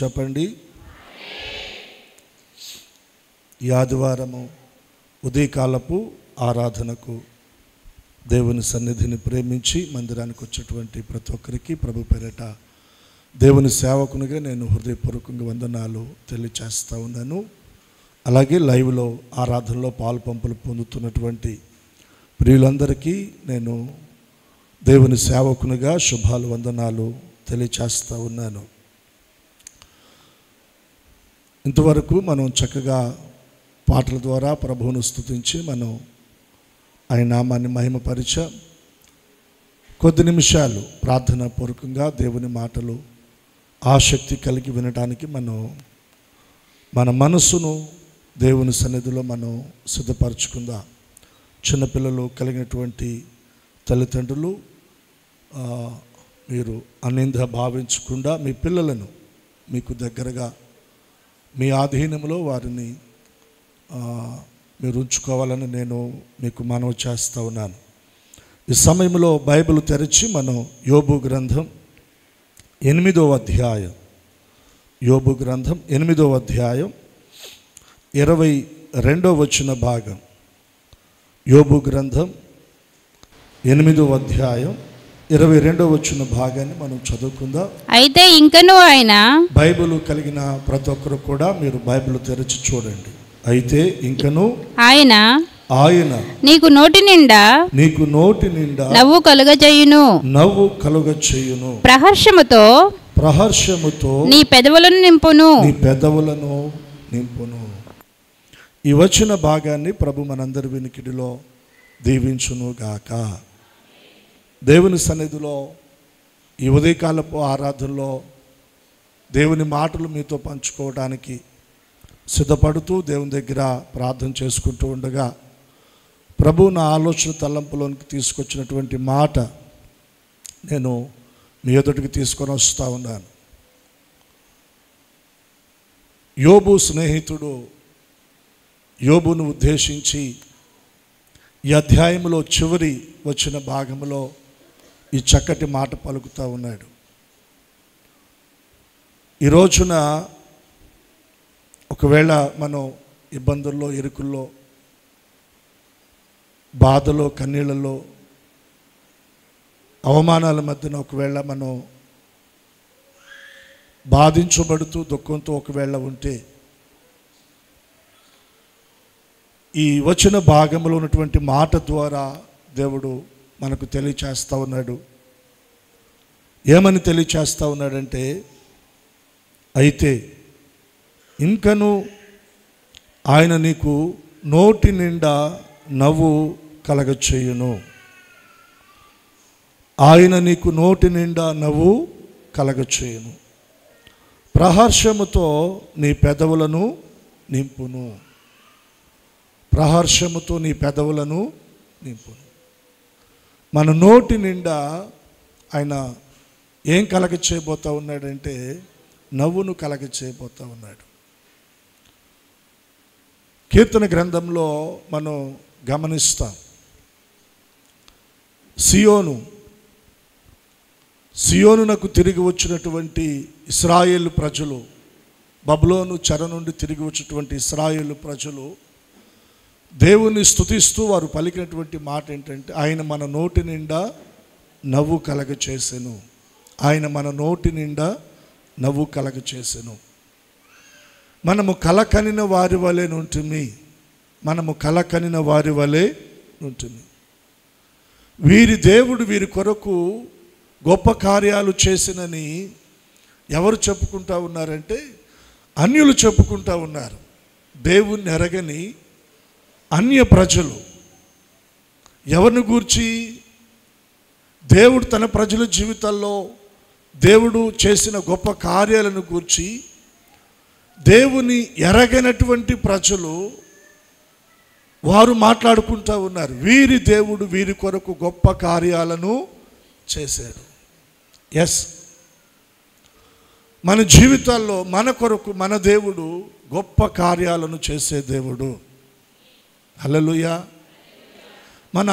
చెప్పండి. ఈ ఆదివారము ఉదయకాలపు ఆరాధనకు దేవుని సన్నిధిని ప్రేమించి మందిరానికి వచ్చేటువంటి ప్రతి ఒక్కరికి ప్రభు పేరిట దేవుని సేవకునిగా నేను హృదయపూర్వకంగా వందనాలు తెలియచేస్తూ ఉన్నాను. అలాగే లైవ్లో ఆరాధనలో పాలుపంపులు పొందుతున్నటువంటి ప్రియులందరికీ నేను దేవుని సేవకునిగా శుభాలు వందనాలు తెలియచేస్తూ ఉన్నాను. ఇంతవరకు మనం చక్కగా పాటల ద్వారా ప్రభువును స్తుతించి మనం ఆయన నామాన్ని మహిమపరిచాం. కొద్ది నిమిషాలు ప్రార్థనా పూర్వకంగా దేవుని మాటలు ఆసక్తి కలిగి వినడానికి మన మనసును దేవుని సన్నిధిలో మనం సిద్ధపరచుకుందాం. చిన్నపిల్లలు కలిగినటువంటి తల్లిదండ్రులు మీరు అన్నింద భావించకుండా మీ పిల్లలను మీకు దగ్గరగా మీ ఆధీనంలో వారిని మీరు ఉంచుకోవాలని నేను మీకు మనవి చేస్తూ ఉన్నాను. ఈ సమయంలో బైబిల్ తెరిచి మనం యోబు గ్రంథం 8వ అధ్యాయం, యోబు గ్రంథం 8వ అధ్యాయం 22వ వచన భాగం, యోబు గ్రంథం 8వ అధ్యాయం 22వ వచన భాగాన్ని మనం చదువుకుందాం. అయితే ఇంకను ఆయన, బైబిల్ కలిగిన ప్రతి ఒక్కరు కూడా మీరు బైబిల్ తెరిచి చూడండి. అయితే ఇంకను ఆయన నీకు నోటి నిండా నవ్వు కలుగజేయును, ప్రహర్షముతో నీ పెదవులను నింపును. ఈ వచన భాగాన్ని ప్రభు మనందరి వినికిడిలో దీవించును గాక. దేవుని సన్నిధిలో ఈ ఉదయకాలపు ఆరాధనలో దేవుని మాటలు మీతో పంచుకోవడానికి సిద్ధపడుతూ దేవుని దగ్గర ప్రార్థన చేసుకుంటూ ఉండగా ప్రభు నా ఆలోచన తలంపులోనికి తీసుకొచ్చినటువంటి మాట నేను మీ ఎదుటికి తీసుకొని వస్తూ ఉన్నాను. యోబు స్నేహితుడు యోబును ఉద్దేశించి ఈ అధ్యాయంలో చివరి వచ్చిన భాగంలో ఈ చక్కటి మాట పలుకుతూ ఉన్నాడు. ఈ రోజున ఒకవేళ మనం ఇబ్బందుల్లో, ఇరుకుల్లో, బాధలో, కన్నీళ్ళలో, అవమానాల మధ్యన ఒకవేళ మనం బాధించబడుతూ దుఃఖంతో ఒకవేళ ఉంటే ఈ వచన భాగంలో ఉన్నటువంటి మాట ద్వారా దేవుడు మనకు తెలియచేస్తూ ఉన్నాడు. ఏమని తెలియచేస్తూ ఉన్నాడంటే, అయితే ఇంకను ఆయన నీకు నోటి నిండా నవ్వు కలగచేయును. ఆయన నీకు నోటి నిండా నవ్వు కలగచేయును, ప్రహర్షముతో నీ పెదవులను నింపును. ప్రహర్షముతో నీ పెదవులను నింపును. మన నోటి నిండా ఆయన ఏం కలగ చేయబోతూ ఉన్నాడంటే నవ్వును కలగ చేయబోతూ ఉన్నాడు. కీర్తన గ్రంథంలో మనం గమనిస్తాం, సియోనునకు తిరిగి వచ్చినటువంటి ఇశ్రాయేలు ప్రజలు, బబులోను చెర నుండి తిరిగి వచ్చినటువంటి ఇశ్రాయేలు ప్రజలు దేవుని స్తుతిస్తూ వారు పలికినటువంటి మాట ఏంటంటే, ఆయన మన నోటి నిండా నవ్వు కలగ చేసెను. ఆయన మన నోటి నిండా నవ్వు కలగ చేసెను. మనము కలకనిన వారి వలె ఉంటుంది. వీరి దేవుడు వీరి కొరకు గొప్ప కార్యాలు చేసినని ఎవరు చెప్పుకుంటా ఉన్నారంటే అన్యులు చెప్పుకుంటా ఉన్నారు. దేవుణ్ణి ఎరగని అన్య ప్రజలు ఎవరిని గూర్చి, దేవుడు తన ప్రజల జీవితాల్లో దేవుడు చేసిన గొప్ప కార్యాలను గూర్చి దేవుని ఎరగనటువంటి ప్రజలు వారు మాట్లాడుకుంటూ ఉన్నారు. వీరి దేవుడు వీరి కొరకు గొప్ప కార్యాలను చేశాడు. ఎస్, మన జీవితాల్లో మన కొరకు మన దేవుడు గొప్ప కార్యాలను చేసే దేవుడు. హల్లెలూయా. మన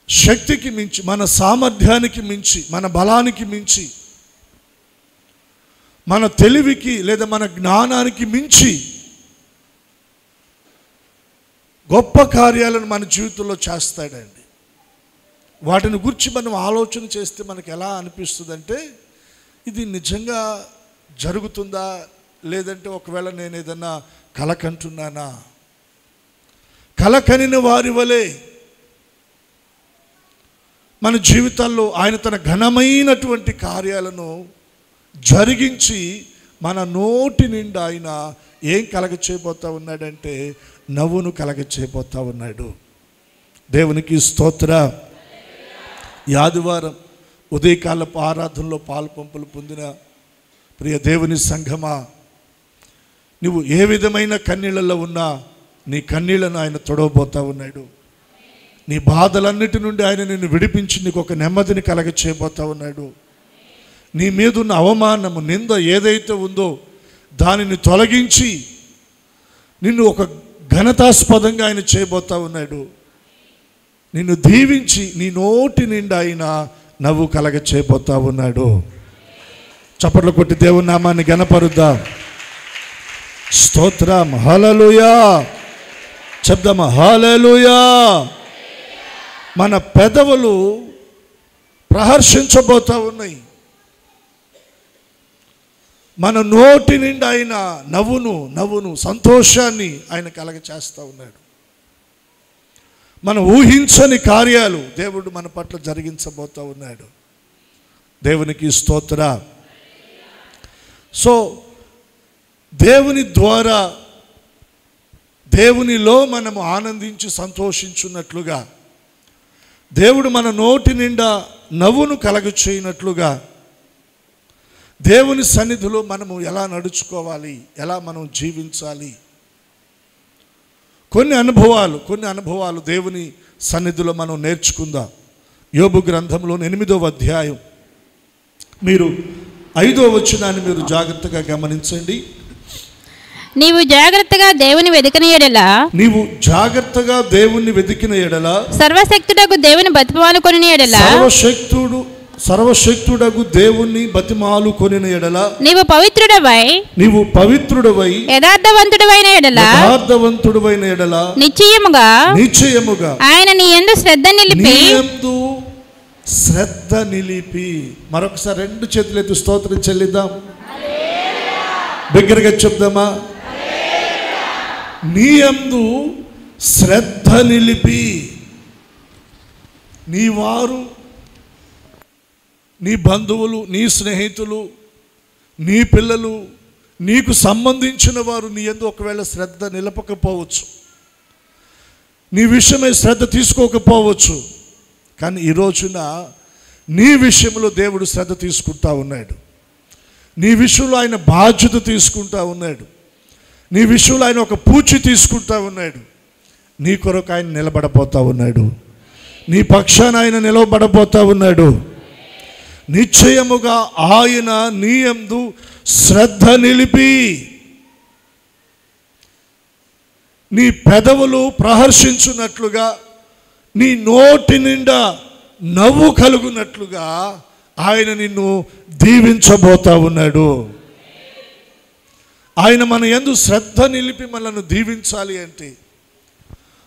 శక్తికి మించి, మన సామర్థ్యానికి మించి, మన బలానికి మించి మన తెలివికి లేదా మన జ్ఞానానికి మించి గొప్ప కార్యాలను మన జీవితంలో చేస్తాడండి. వాటిని గురించి మనం ఆలోచన చేస్తే మనకు ఎలా అనిపిస్తుందంటే, ఇది నిజంగా జరుగుతుందా, లేదంటే ఒకవేళ నేను ఏదన్నా కలకంటున్నానా? కలకనిన వారి వలె మన జీవితాల్లో ఆయన తన ఘనమైనటువంటి కార్యాలను జరిగించి మన నోటి నిండా ఆయన ఏం కలగచేయబోతా ఉన్నాడంటే నవ్వును కలగచేయబోతా ఉన్నాడు. దేవునికి స్తోత్ర. ఈ ఆదివారం ఉదయకాలపు ఆరాధనలో పాలు పంపులు పొందిన ప్రియ దేవుని సంఘమా, నువ్వు ఏ విధమైన కన్నీళ్ళలో ఉన్నా నీ కన్నీళ్లను ఆయన తొడవబోతా ఉన్నాడు. నీ బాధలన్నిటి నుండి ఆయన నిన్ను విడిపించి నీకు ఒక నెమ్మదిని కలగచేయబోతా ఉన్నాడు. నీ మీదున్న అవమానము, నింద ఏదైతే ఉందో దానిని తొలగించి నిన్ను ఒక ఘనతాస్పదంగా ఆయన చేయబోతా ఉన్నాడు. నిన్ను దీవించి నీ నోటి నిండా ఆయన నవ్వు కలగ చేయబోతా ఉన్నాడు. చప్పట్లు కొట్టి దేవుని నామాన్ని ఘనపరుద్దాం. స్తోత్రం. హల్లెలూయా చెప్దామా? హల్లెలూయా. మన పెదవులు ప్రహర్షించబోతా ఉన్నాయి. మన నోటి నిండా ఆయన నవ్వును సంతోషాన్ని ఆయన కలగ చేస్తూ ఉన్నాడు. మనం ఊహించని కార్యాలు దేవుడు మన పట్ల జరిగించబోతా ఉన్నాడు. దేవునికి స్తోత్ర. సో దేవుని ద్వారా దేవునిలో మనము ఆనందించి సంతోషించున్నట్లుగా, దేవుడు మన నోటి నిండా నవ్వును కలగ చేయనట్లుగా దేవుని సన్నిధిలో మనము ఎలా నడుచుకోవాలి, ఎలా మనం జీవించాలి, కొన్ని అనుభవాలు దేవుని సన్నిధిలో మనం నేర్చుకుందాం. యోబు గ్రంథంలో 8వ అధ్యాయం మీరు 5వ వచనాన్ని మీరు జాగ్రత్తగా గమనించండి. నీవు జాగ్రత్తగా దేవుని వెదికిన ఎడల సర్వశక్తుడగు దేవుని బతిమాలుకొనిన ఎడల సర్వశక్తుడగు దేవుణ్ణి బతిమాలుకొనిన ఎడల నీవు పవిత్రుడవై యథార్థవంతుడవైన ఎడల నిశ్చయముగా ఆయన నీ యందు శ్రద్ధ నిలిపి మరొకసారి 2 చేతులెత్తి స్తోత్రం చెల్లిద్దాం. బిగ్గరగా చెప్దామా? నీ యందు శ్రద్ధ నిలిపి, నీ వారు, నీ బంధువులు, నీ స్నేహితులు, నీ పిల్లలు, నీకు సంబంధించిన వారు నీ యందు ఒకవేళ శ్రద్ధ నిలపకపోవచ్చు, నీ విషయమై శ్రద్ధ తీసుకోకపోవచ్చు. కానీ ఈ రోజున నీ విషయంలో దేవుడు శ్రద్ధ తీసుకుంటా ఉన్నాడు. నీ విషయంలో ఆయన బాధ్యత తీసుకుంటా ఉన్నాడు. నీ విషయంలో ఆయన ఒక పూచి తీసుకుంటా ఉన్నాడు. నీ కొరకు ఆయన నిలబడబోతా ఉన్నాడు. నీ పక్షాన ఆయన నిలబడబోతా ఉన్నాడు. నిశ్చయముగా ఆయన నీ యందు శ్రద్ధ నిలిపి, నీ పెదవులు ప్రహర్షించున్నట్లుగా, నీ నోటి నిండా నవ్వు కలుగునట్లుగా ఆయన నిన్ను దీవించబోతా ఉన్నాడు. ఆయన మన యందు శ్రద్ధ నిలిపి మనలను దీవించాలి అంటే,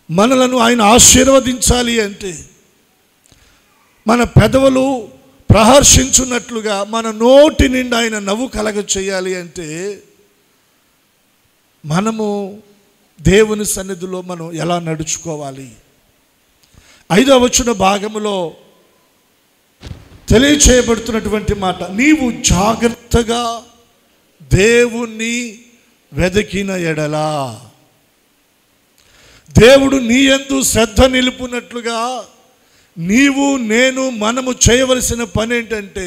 మనలను ఆయన ఆశీర్వదించాలి అంటే, మన పెదవులు ప్రహర్షించున్నట్లుగా మన నోటి నిండా ఆయన నవ్వు కలగ చేయాలి అంటే, మనము దేవుని సన్నిధిలో మనం ఎలా నడుచుకోవాలి? 5వ వచన భాగములో తెలియచేయబడుతున్నటువంటి మాట, నీవు జాగ్రత్తగా దేవుణ్ణి వెదికిన ఎడల. దేవుడు నీ యందు శ్రద్ధ నిలుపునట్లుగా నీవు నేను మనము చేయవలసిన పని ఏంటంటే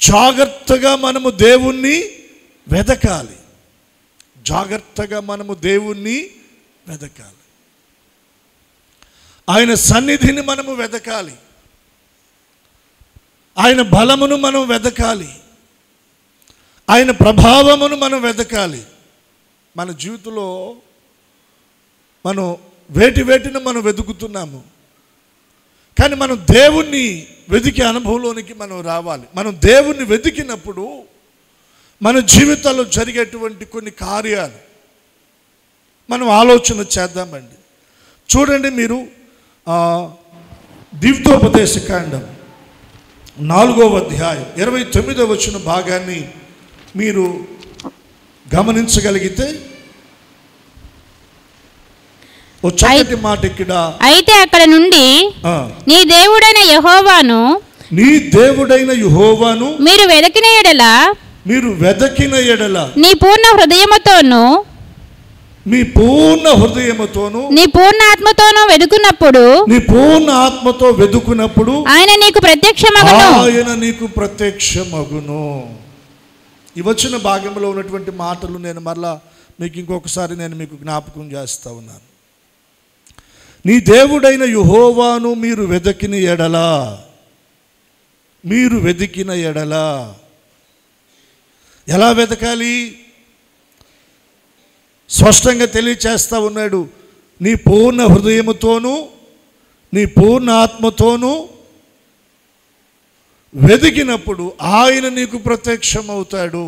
జాగ్రత్తగా మనము దేవుణ్ణి వెదకాలి. జాగ్రత్తగా మనము దేవుణ్ణి వెదకాలి. ఆయన సన్నిధిని మనము వెదకాలి. ఆయన బలమును మనం వెదకాలి. ఆయన ప్రభావమును మనం వెదకాలి. మన జీవితంలో మనం వేటిని మనం వెతుకుతున్నాము, కానీ మనం దేవుణ్ణి వెతికే అనుభవంలోనికి మనం రావాలి. మనం దేవుణ్ణి వెతికినప్పుడు మన జీవితాల్లో జరిగేటువంటి కొన్ని కార్యాలు మనం ఆలోచన చేద్దామండి. చూడండి, మీరు ద్వితోపదేశకాండం 4వ అధ్యాయం 29వ వచన భాగాన్ని మీరు గమనించగలిగితే ఓ చక్కటి మాట ఇక్కడ. అయితే అక్కడ నుండి నీ దేవుడైన యెహోవాను మీరు వెదకిన ఎడల నీ పూర్ణ హృదయముతోను మీ పూర్ణ హృదయముతోను నీ పూర్ణ ఆత్మతోను వెదుకున్నప్పుడు ఆయన నీకు ప్రత్యక్షమగును. ఈ వచ్చిన భాగంలో ఉన్నటువంటి మాటలు నేను మరలా మీకు ఇంకొకసారి మీకు జ్ఞాపకం చేస్తా ఉన్నాను. నీ దేవుడైన యెహోవాను మీరు వెదికిన ఎడల ఎలా వెతకాలి? స్పష్టంగా తెలియచేస్తా ఉన్నాడు. నీ పూర్ణ హృదయముతోను నీ పూర్ణ ఆత్మతోను వెదికినప్పుడు ఆయన నీకు ప్రత్యక్షమవుతాడు.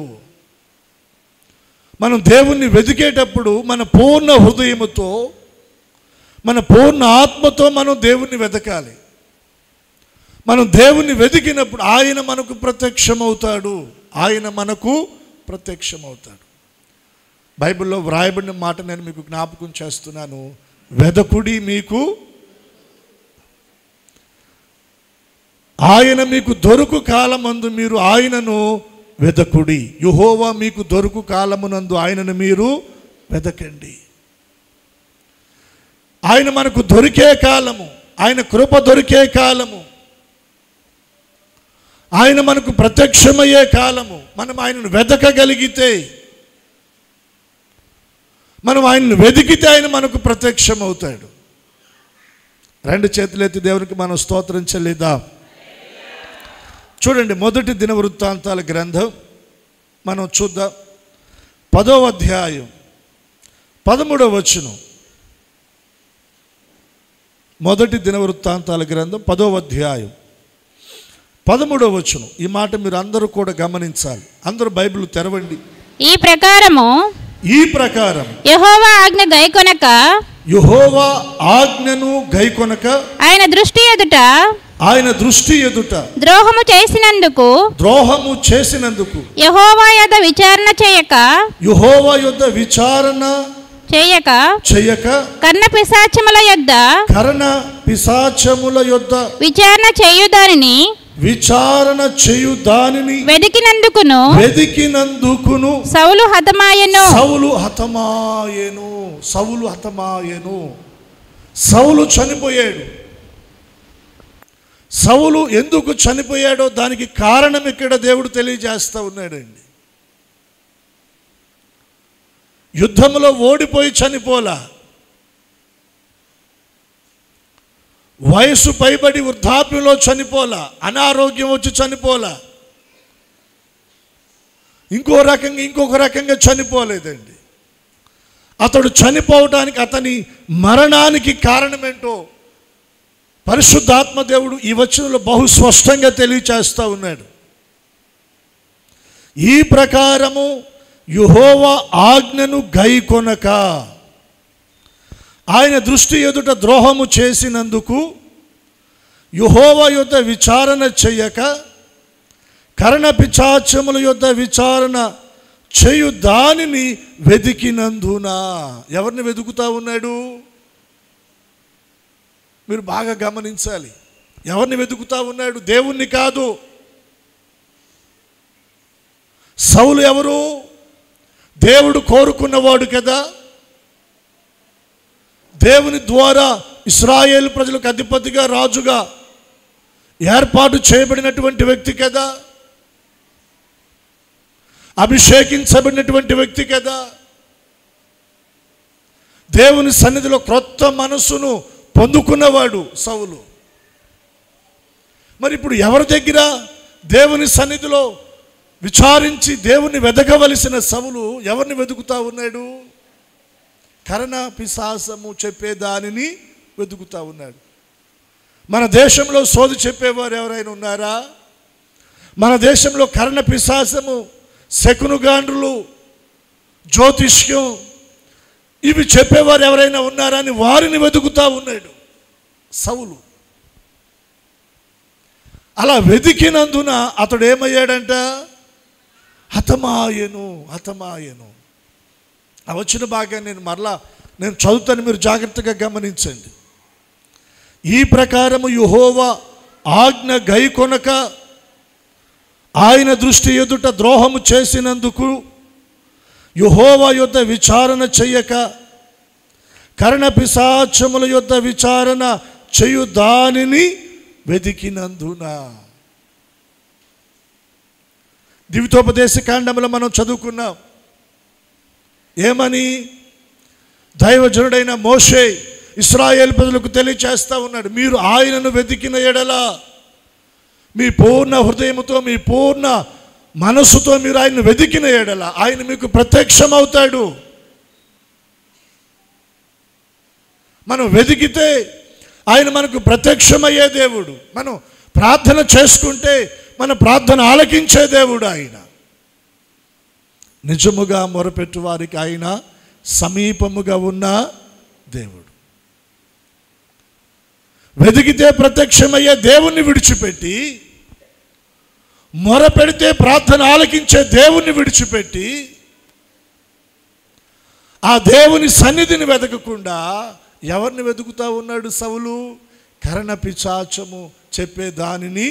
మనం దేవుణ్ణి వెదికేటప్పుడు మన పూర్ణ హృదయముతో మన పూర్ణ ఆత్మతో మనం దేవుణ్ణి వెతకాలి. మనం దేవుణ్ణి వెతికినప్పుడు ఆయన మనకు ప్రత్యక్షమవుతాడు. బైబిల్లో వ్రాయబడిన మాట నేను మీకు జ్ఞాపకం చేస్తున్నాను. వెదకుడి మీకు ఆయన మీకు దొరుకు కాలమందు మీరు ఆయనను వెదకుడి. యెహోవా మీకు దొరుకు కాలమునందు ఆయనను మీరు వెదకండి. ఆయన మనకు దొరికే కాలము, ఆయన కృప దొరికే కాలము, ఆయన మనకు ప్రత్యక్షమయ్యే కాలము. మనం ఆయనను వెదకగలిగితే, మనం ఆయనను వెదికితే ఆయన మనకు ప్రత్యక్షమవుతాడు. రెండు చేతులెత్తి దేవునికి మనం స్తోత్రం చెల్లిద్దాం. చూడండి, మొదటి దినవృత్తాంతాల గ్రంథం మనం చూద్దాం. 10వ అధ్యాయం 13వ వచనం. మొదటి దినవృత్తాంతాల గ్రంథం 10వ అధ్యాయం 13వ వచనం. ఈ మాట మీరు అందరూ కూడా గమనించాలి. అందరూ బైబిల్ తెరవండి. ఈ ప్రకారం యెహోవా ఆజ్ఞను గైకొనక ఆయన దృష్టి ఎదుట ద్రోహము చేసినందుకు యెహోవా యొద్ద విచారణ చేయక కర్ణ పిశాచముల యొద్ద విచారణ చేయు దానిని వెదికినందుకును సౌలు హతమాయెను. సౌలు చనిపోయాడు. సౌలు ఎందుకు చనిపోయాడో దానికి కారణం ఇక్కడ దేవుడు తెలియజేస్తా ఉన్నాడండి. యుద్ధంలో ఓడిపోయి చనిపోలా, వయసు పైబడి వృద్ధాప్యంలో చనిపోలా, అనారోగ్యం వచ్చి చనిపోలా, ఇంకొక రకంగా చనిపోలేదండి. అతడు చనిపోవడానికి, అతని మరణానికి కారణమేంటో పరిశుద్ధాత్మ దేవుడు ఈ వచనంలో బహు స్పష్టంగా తెలియచేస్తూ ఉన్నాడు. ఈ ప్రకారము యెహోవా ఆజ్ఞను గైకొనక ఆయన దృష్టి ఎదుట ద్రోహము చేసినందుకు యెహోవా యొద్ద విచారణ చేయక కర్ణ పిశాచముల యొద్ద విచారణ చేయు దానిని వెదికినందున. ఎవరిని వెతుకుతా ఉన్నాడు? మీరు బాగా గమనించాలి. ఎవరిని వెతుకుతా ఉన్నాడు? దేవుణ్ణి కాదు. సౌలు ఎవరు? దేవుడు కోరుకున్నవాడు కదా. దేవుని ద్వారా ఇశ్రాయేలు ప్రజలకు అధిపతిగా, రాజుగా ఏర్పాటు చేయబడినటువంటి వ్యక్తి కదా. అభిషేకించబడినటువంటి వ్యక్తి కదా. దేవుని సన్నిధిలో క్రొత్త మనస్సును పొందుకున్నవాడు సౌలు. మరి ఇప్పుడు ఎవరి దగ్గర దేవుని సన్నిధిలో విచారించి దేవుని వెదకవలసిన సౌలు ఎవరిని వెతుకుతా ఉన్నాడు? కర్ణ పిశాచము చెప్పేదానిని వెతుకుతా ఉన్నాడు. మన దేశంలో సోది చెప్పేవారు ఎవరైనా ఉన్నారా? మన దేశంలో కర్ణ పిశాచము శకునగాండ్రులు, జ్యోతిష్యం ఇవి చెప్పేవారు ఎవరైనా ఉన్నారని వారిని వెతుకుతా ఉన్నాడు సౌలు. అలా వెతికినందున అతడు ఏమయ్యాడంట? హతమాయను. ఆ వచ్చిన భాగాన్ని నేను చదువుతాను, మీరు జాగ్రత్తగా గమనించండి. ఈ ప్రకారము యెహోవా ఆజ్ఞ గైకొనక ఆయన దృష్టి ఎదుట ద్రోహము చేసినందుకు యెహోవా యొద్ద విచారణ చెయ్యక కర్ణపిశాచముల యొద్ద విచారణ చేయు దానిని వెతికినందున. ద్వితోపదేశ కాండములో మనం చదువుకున్నాం. ఏమని? దైవజనుడైన మోషే ఇశ్రాయేలు ప్రజలకు తెలియచేస్తా ఉన్నాడు, మీరు ఆయనను వెతికిన ఎడల మీ పూర్ణ హృదయముతో, మీ పూర్ణ మనసుతో మీరు ఆయన్ని వెతికిన ఎడల ఆయన మీకు ప్రత్యక్షమవుతాడు. మనం వెతికితే ఆయన మనకు ప్రత్యక్షమయ్యే దేవుడు. మనం ప్రార్థన చేసుకుంటే మన ప్రార్థన ఆలకించే దేవుడు ఆయన. నిజముగా మొరపెట్టు వారికి ఆయన సమీపముగా ఉన్న దేవుడు. వెతికితే ప్రత్యక్షమయ్యే దేవుణ్ణి విడిచిపెట్టి, మొరపెడితే ప్రార్థన ఆలకించే దేవుణ్ణి విడిచిపెట్టి, ఆ దేవుని సన్నిధిని వెతకకుండా ఎవరిని వెతుకుతా ఉన్నాడు సౌలు? కర్ణపిశాచము చెప్పే దానిని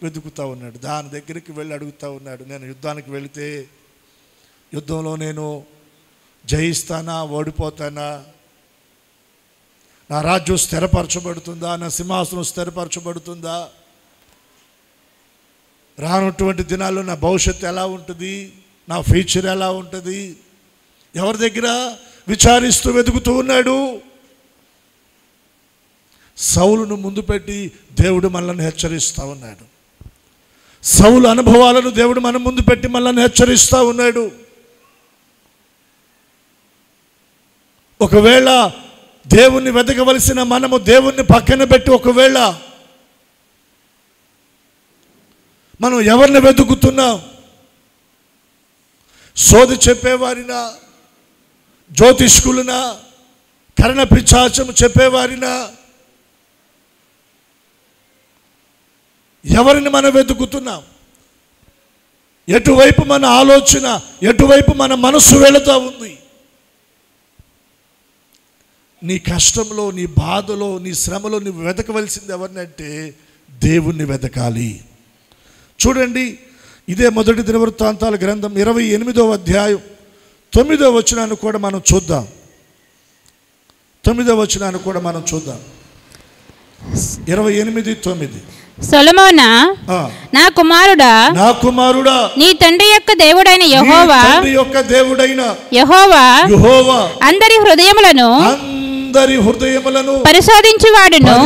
వెతుకుతా ఉన్నాడు. దాని దగ్గరికి వెళ్ళి అడుగుతా ఉన్నాడు, నేను యుద్ధానికి వెళితే యుద్ధంలో నేను జయిస్తానా, ఓడిపోతానా? నా రాజ్యం స్థిరపరచబడుతుందా? నా సింహాసనం స్థిరపరచబడుతుందా? రానటువంటి దినాల్లో నా భవిష్యత్తు ఎలా ఉంటుంది? నా ఫ్యూచర్ ఎలా ఉంటుంది? ఎవరి దగ్గర విచారిస్తూ వెతుకుతూ ఉన్నాడు? సౌలును ముందు పెట్టి దేవుడు మనల్ని హెచ్చరిస్తూ ఉన్నాడు. సౌలు అనుభవాలను దేవుడు మన ముందు పెట్టి మనల్ని హెచ్చరిస్తూ ఉన్నాడు. ఒకవేళ దేవుణ్ణి వెతకవలసిన మనము దేవుణ్ణి పక్కన పెట్టి ఒకవేళ మనం ఎవరిని వెతుకుతున్నాం? సోది చెప్పేవారినా, జ్యోతిష్కులనా, కర్ణపిశాచము చెప్పేవారినా, ఎవరిని మనం వెతుకుతున్నాం? ఎటువైపు మన ఆలోచన, ఎటువైపు మన మనస్సు వెళుతూ ఉంది? నీ కష్టంలో, నీ బాధలో, నీ శ్రమలో నువ్వు వెతకవలసింది ఎవరినంటే దేవుణ్ణి వెతకాలి. చూడండి, ఇదే మొదటి దినవృత్తాంతాల గ్రంథం 28వ అధ్యాయం 9వ వచనాన్ని కూడా మనం చూద్దాం. 9వ వచనాన్ని కూడా మనం చూద్దాం. 28:9. సొలొమోనా, నా కుమారుడా, నీ తండ్రి యొక్క దేవుడైన యెహోవా అందరి హృదయములను పరిశోధించువాడును.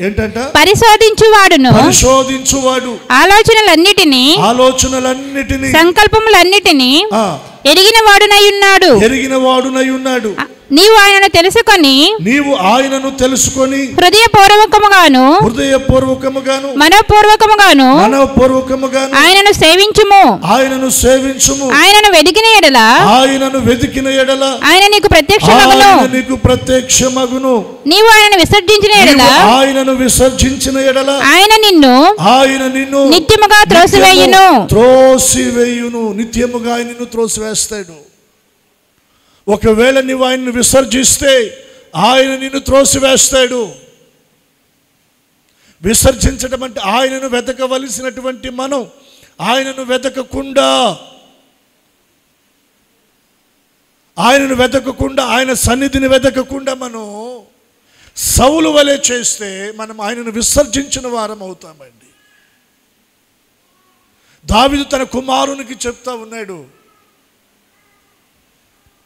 ఏంటంట? పరిశోధించువాడు ఆలోచనలన్నిటినీ సంకల్పములన్నిటినీ ఎరిగిన వాడునై ఉన్నాడు. నీవు ఆయనను తెలుసుకొని హృదయపూర్వకముగాను మనఃపూర్వకముగాను ఆయనను సేవించుము. ఆయనను వెదికిన ఎడల ఆయన నీకు ప్రత్యక్షమగును. నీవు ఆయనను విసర్జించిన ఎడల ఆయన నిన్ను నిత్యముగా త్రోసివేస్తాడు. ఒకవేళ నీవు ఆయన్ని విసర్జిస్తే ఆయన నిన్ను త్రోసివేస్తాడు. విసర్జించడం అంటే ఆయనను వెతకవలసినటువంటి మనం ఆయనను వెతకకుండా, ఆయన సన్నిధిని వెతకకుండా మనం సౌలు వలె చేస్తే మనం ఆయనను విసర్జించిన వారం అవుతామండి. దావీదు తన కుమారునికి చెప్తా ఉన్నాడు,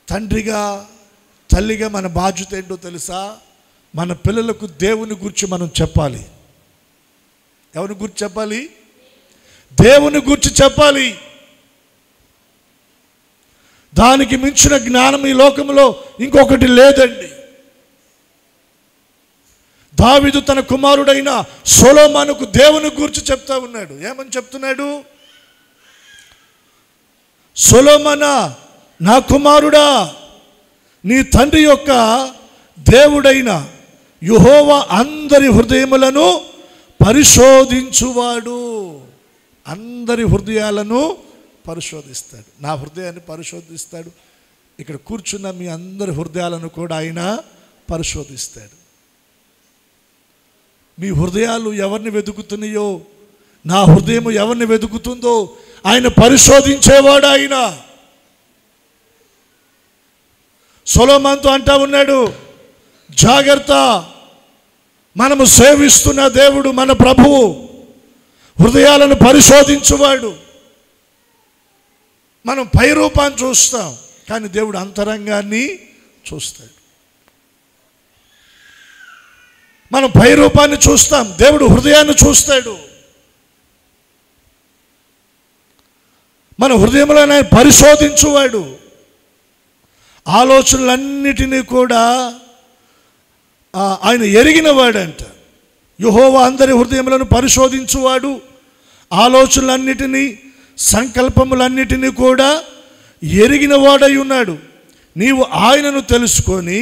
తండ్రిగా, తల్లిగా మన బాధ్యత ఏంటో తెలుసా? మన పిల్లలకు దేవుని గురించి మనం చెప్పాలి. ఎవరి గురించి చెప్పాలి? దేవుని గురించి చెప్పాలి. దానికి మించిన జ్ఞానం ఈ లోకంలో ఇంకొకటి లేదండి. దావీదు తన కుమారుడైన సొలొమోనుకు దేవుని గురించి చెప్తా ఉన్నాడు. ఏమని చెప్తున్నాడు? సొలొమోనా నా కుమారుడా, నీ తండ్రి యొక్క దేవుడైన యెహోవా అందరి హృదయములను పరిశోధించువాడు. అందరి హృదయాలను పరిశోధిస్తాడు. నా హృదయాన్ని పరిశోధిస్తాడు. ఇక్కడ కూర్చున్న మీ అందరి హృదయాలను కూడా ఆయన పరిశోధిస్తాడు. మీ హృదయాలు ఎవరిని వెతుకుతున్నాయో, నా హృదయం ఎవరిని వెతుకుతుందో ఆయన పరిశోధించేవాడు. ఆయన సొలొమోనుతో అంటా ఉన్నాడు, జాగ్రత్త, మనము సేవిస్తున్న దేవుడు మన ప్రభువు హృదయాలను పరిశోధించువాడు. మనం పై రూపాన్ని చూస్తాం, కానీ దేవుడు అంతరంగాన్ని చూస్తాడు. మనం పై రూపాన్ని చూస్తాం, దేవుడు హృదయాన్ని చూస్తాడు. మన హృదయంలో ఆయన పరిశోధించువాడు. ఆలోచనలన్నిటినీ కూడా ఆయన ఎరిగినవాడంట. యెహోవా అందరి హృదయములను పరిశోధించువాడు, ఆలోచనలన్నిటినీ సంకల్పములన్నిటినీ కూడా ఎరిగినవాడై ఉన్నాడు. నీవు ఆయనను తెలుసుకొని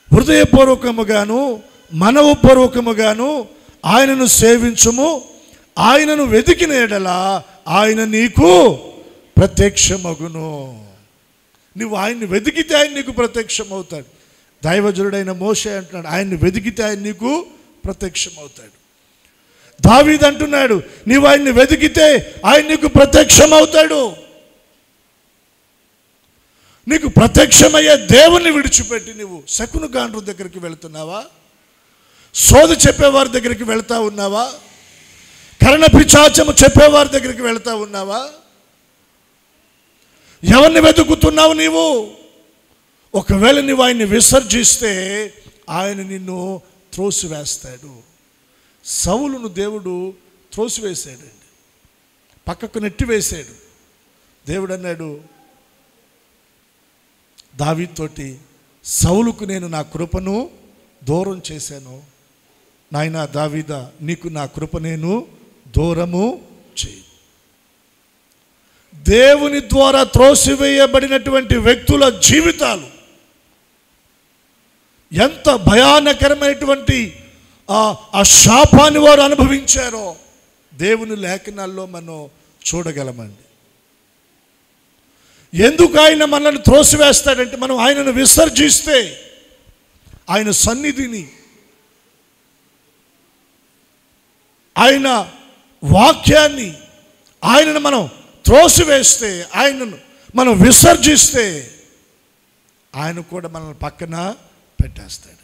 హృదయపూర్వకముగాను మనవపూర్వకముగాను ఆయనను సేవించుము. ఆయనను వెతికిన ఎడల ఆయన నీకు ప్రత్యక్షమగును. నువ్వు ఆయన్ని వెతికితే ఆయన నీకు ప్రత్యక్షమవుతాడు. దైవజనుడైన మోషే అంటున్నాడు, ఆయన్ని వెతికితే ఆయన నీకు ప్రత్యక్షమవుతాడు. దావీదు అంటున్నాడు, నీవు ఆయన్ని వెతికితే ఆయన నీకు ప్రత్యక్షమవుతాడు. నీకు ప్రత్యక్షమయ్యే దేవుణ్ణి విడిచిపెట్టి నువ్వు శకును గాండ్రు దగ్గరికి వెళుతున్నావా? సోది చెప్పేవారి దగ్గరికి వెళ్తా ఉన్నావా? కర్ణ పిశాచము చెప్పేవారి దగ్గరికి వెళ్తా ఉన్నావా? ఎవరిని వెతుకుతున్నావు నీవు? ఒకవేళ నువ్వు ఆయన్ని విసర్జిస్తే ఆయన నిన్ను త్రోసివేస్తాడు. సౌలును దేవుడు త్రోసివేశాడండి, పక్కకు నెట్టివేశాడు. దేవుడు అన్నాడు దావీదుతోటి, సౌలుకు నేను నా కృపను దూరం చేశాను, నాయనా దావీదా నీకు నా కృప నేను దూరము చేయి. దేవుని ద్వారా త్రోసివేయబడినటువంటి వ్యక్తుల జీవితాలు ఎంత భయానకరమైనటువంటి ఆ శాపాన్ని వారు అనుభవించారో దేవుని లేఖనాల్లో మనం చూడగలమండి. ఎందుకు ఆయన మనల్ని త్రోసివేస్తాడంటే, మనం ఆయనను విసర్జిస్తే, ఆయన సన్నిధిని, ఆయన వాక్యాన్ని, ఆయనను మనం త్రోసివేస్తే, ఆయనను మనం విసర్జిస్తే ఆయన కూడా మనల్ని పక్కన పెట్టేస్తాడు.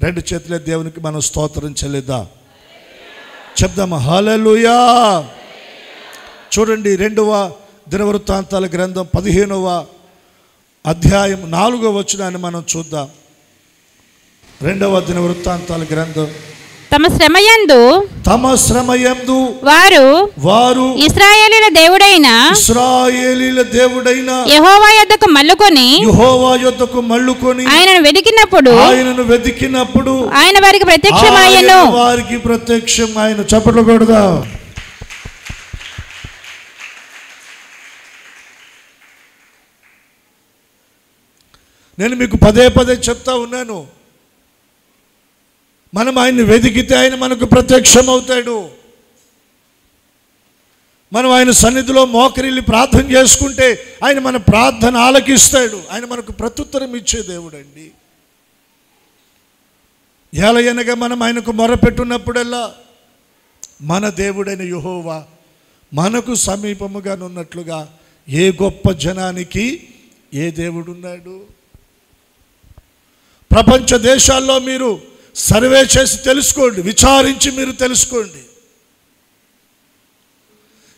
రెండు చేతులే దేవునికి మనం స్తోత్రం చెల్లిద్దాం, చెప్దామా హల్లెలూయా. చూడండి, 2వ దినవృత్తాంతాల గ్రంథం 15వ అధ్యాయం 4వ వచనాన్ని మనం చూద్దాం. 2వ దినవృత్తాంతాల గ్రంథం, తమ శ్రమయందు వారు ఇశ్రాయేలీల దేవుడైన యెహోవా యొద్దకు మల్లుకొని ఆయనను వెతికినప్పుడు ఆయన వారికి ప్రత్యక్షం ఆయన చప్పట్లు కొడదాం. నేను మీకు పదే పదే చెప్తా ఉన్నాను, మనం ఆయన్ని వెతికితే ఆయన మనకు ప్రత్యక్షం అవుతాడు. మనం ఆయన సన్నిధిలో మోకరిల్లి ప్రార్థన చేసుకుంటే ఆయన మన ప్రార్థన ఆలకిస్తాడు. ఆయన మనకు ప్రత్యుత్తరం ఇచ్చే దేవుడు అండి. ఏలయనగా మనం ఆయనకు మొరపెట్టున్నప్పుడల్లా మన దేవుడైన యెహోవా మనకు సమీపముగా ఉన్నట్లుగా ఏ గొప్ప జనానికి ఏ దేవుడున్నాడు? ప్రపంచ దేశాల్లో మీరు సర్వే చేసి తెలుసుకోండి, విచారించి మీరు తెలుసుకోండి,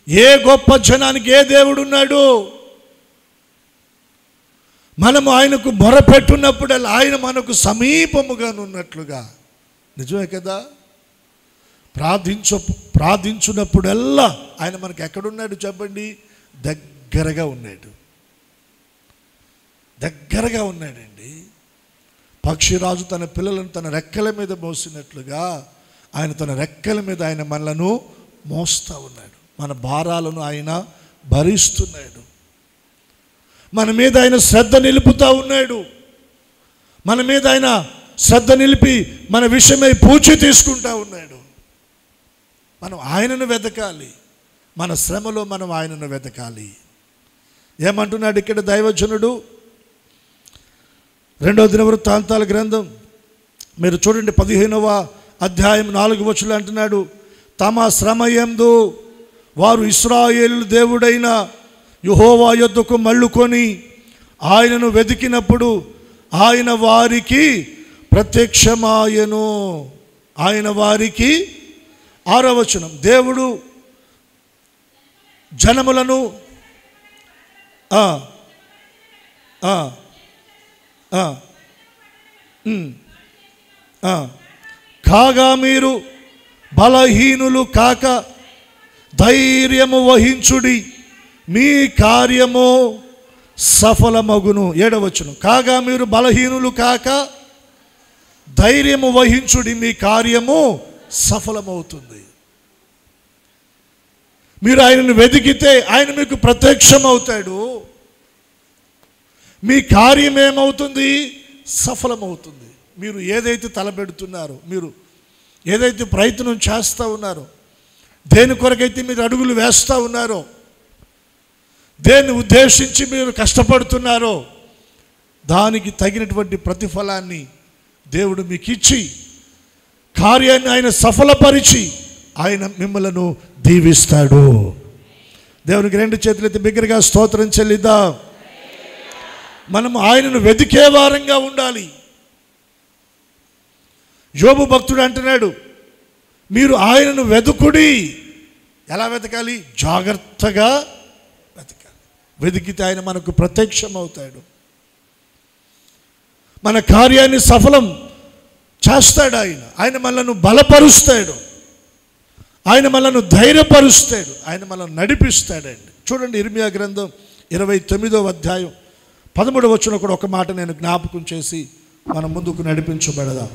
ఏ గొప్ప జనానికి ఏ దేవుడు ఉన్నాడు. మనము ఆయనకు మొరపెట్టున్నప్పుడు ఆయన మనకు సమీపముగా ఉన్నట్లుగా. నిజమే కదా? ప్రార్థించున్నప్పుడల్లా ఆయన మనకు ఎక్కడున్నాడు చెప్పండి? దగ్గరగా ఉన్నాడు, దగ్గరగా ఉన్నాడండి. పక్షిరాజు తన పిల్లలను తన రెక్కల మీద మోసినట్లుగా ఆయన తన రెక్కల మీద ఆయన మనలను మోస్తూ ఉన్నాడు. మన భారాలను ఆయన భరిస్తున్నాడు. మన మీద ఆయన శ్రద్ధ నిలుపుతూ ఉన్నాడు. మన మీద ఆయన శ్రద్ధ నిలిపి మన విషయమై పూచి తీసుకుంటా ఉన్నాడు. మనం ఆయనను వెతకాలి. మన శ్రమలో మనం ఆయనను వెతకాలి. ఏమంటున్నాడు ఇక్కడ దైవజనుడు? 2వ దినవృత్తాంతాల గ్రంథం మీరు చూడండి, 15వ అధ్యాయం 4వ వచనం అంటున్నాడు, తమ శ్రమయందు వారు ఇశ్రాయేలు దేవుడైన యెహోవా యొద్దకు మళ్ళుకొని ఆయనను వెతికినప్పుడు ఆయన వారికి ప్రత్యక్షమాయెను. ఆయన వారికి 6వ వచనం, దేవుడు జనములను కాగా మీరు బలహీనులు కాక ధైర్యము వహించుడి, మీ కార్యము సఫలమగును. 7వ వచనం, కాగా మీరు బలహీనులు కాక ధైర్యము వహించుడి, మీ కార్యము సఫలమవుతుంది. మీరు ఆయనను వెతికితే ఆయన మీకు ప్రత్యక్షమవుతాడు. మీ కార్యం ఏమవుతుంది? సఫలమవుతుంది. మీరు ఏదైతే తలపెడుతున్నారో, మీరు ఏదైతే ప్రయత్నం చేస్తూ ఉన్నారో, దేని కొరకైతే మీరు అడుగులు వేస్తూ ఉన్నారో, దేన్ని ఉద్దేశించి మీరు కష్టపడుతున్నారో, దానికి తగినటువంటి ప్రతిఫలాన్ని దేవుడు మీకు ఇచ్చి కార్యాన్ని ఆయన సఫలపరిచి ఆయన మిమ్మలను దీవిస్తాడు. దేవునికి 2 చేతులైతే బిగ్గరగా స్తోత్రం చెల్లిద్దాం. మనం ఆయనను వెతికే వారంగా ఉండాలి. యోబు భక్తుడు అంటున్నాడు, మీరు ఆయనను వెతుకుడి. ఎలా వెతకాలి? జాగ్రత్తగా వెతకాలి. వెతికితే ఆయన మనకు ప్రత్యక్షమవుతాడు. మన కార్యాన్ని సఫలం చేస్తాడు. ఆయన మనల్ని బలపరుస్తాడు. ఆయన మనల్ని ధైర్యపరుస్తాడు. ఆయన మనల్ని నడిపిస్తాడండి. చూడండి, ఇర్మియా గ్రంథం 29వ అధ్యాయం 13వ వచనం కూడా ఒక మాట నేను జ్ఞాపకం చేసి మనం ముందుకు నడిపించబడదాం.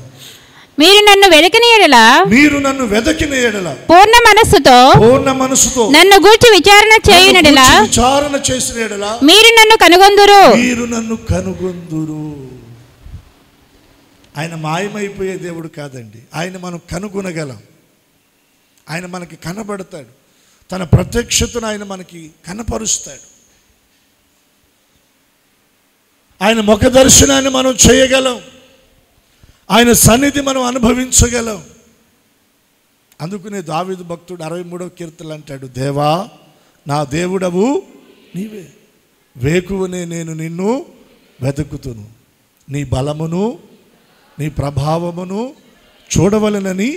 మీరు నన్ను వెతికిన యెడల, మీరు నన్ను వెతికిన యెడల పూర్ణ మనస్సుతో నన్ను గూర్చి విచారణ చేయునెడల, విచారణ చేసిన యెడల మీరు నన్ను కనుగొందురు. మీరు నన్ను కనుగొందురు. ఆయన మాయమైపోయే దేవుడు కాదండి. ఆయన మనం కనుగొనగలం. ఆయన మనకి కనబడతాడు. తన ప్రత్యక్షతను ఆయన మనకి కనపరుస్తాడు. ఆయన ముఖ దర్శనాన్ని మనం చేయగలం. ఆయన సన్నిధి మనం అనుభవించగలం. అందుకనే దావీదు భక్తుడు 63వ కీర్తనలు అంటాడు, దేవా నా దేవుడవు నీవే, వేకువనే నేను నిన్ను వెతుకుతును, నీ బలమును నీ ప్రభావమును చూడవలెనని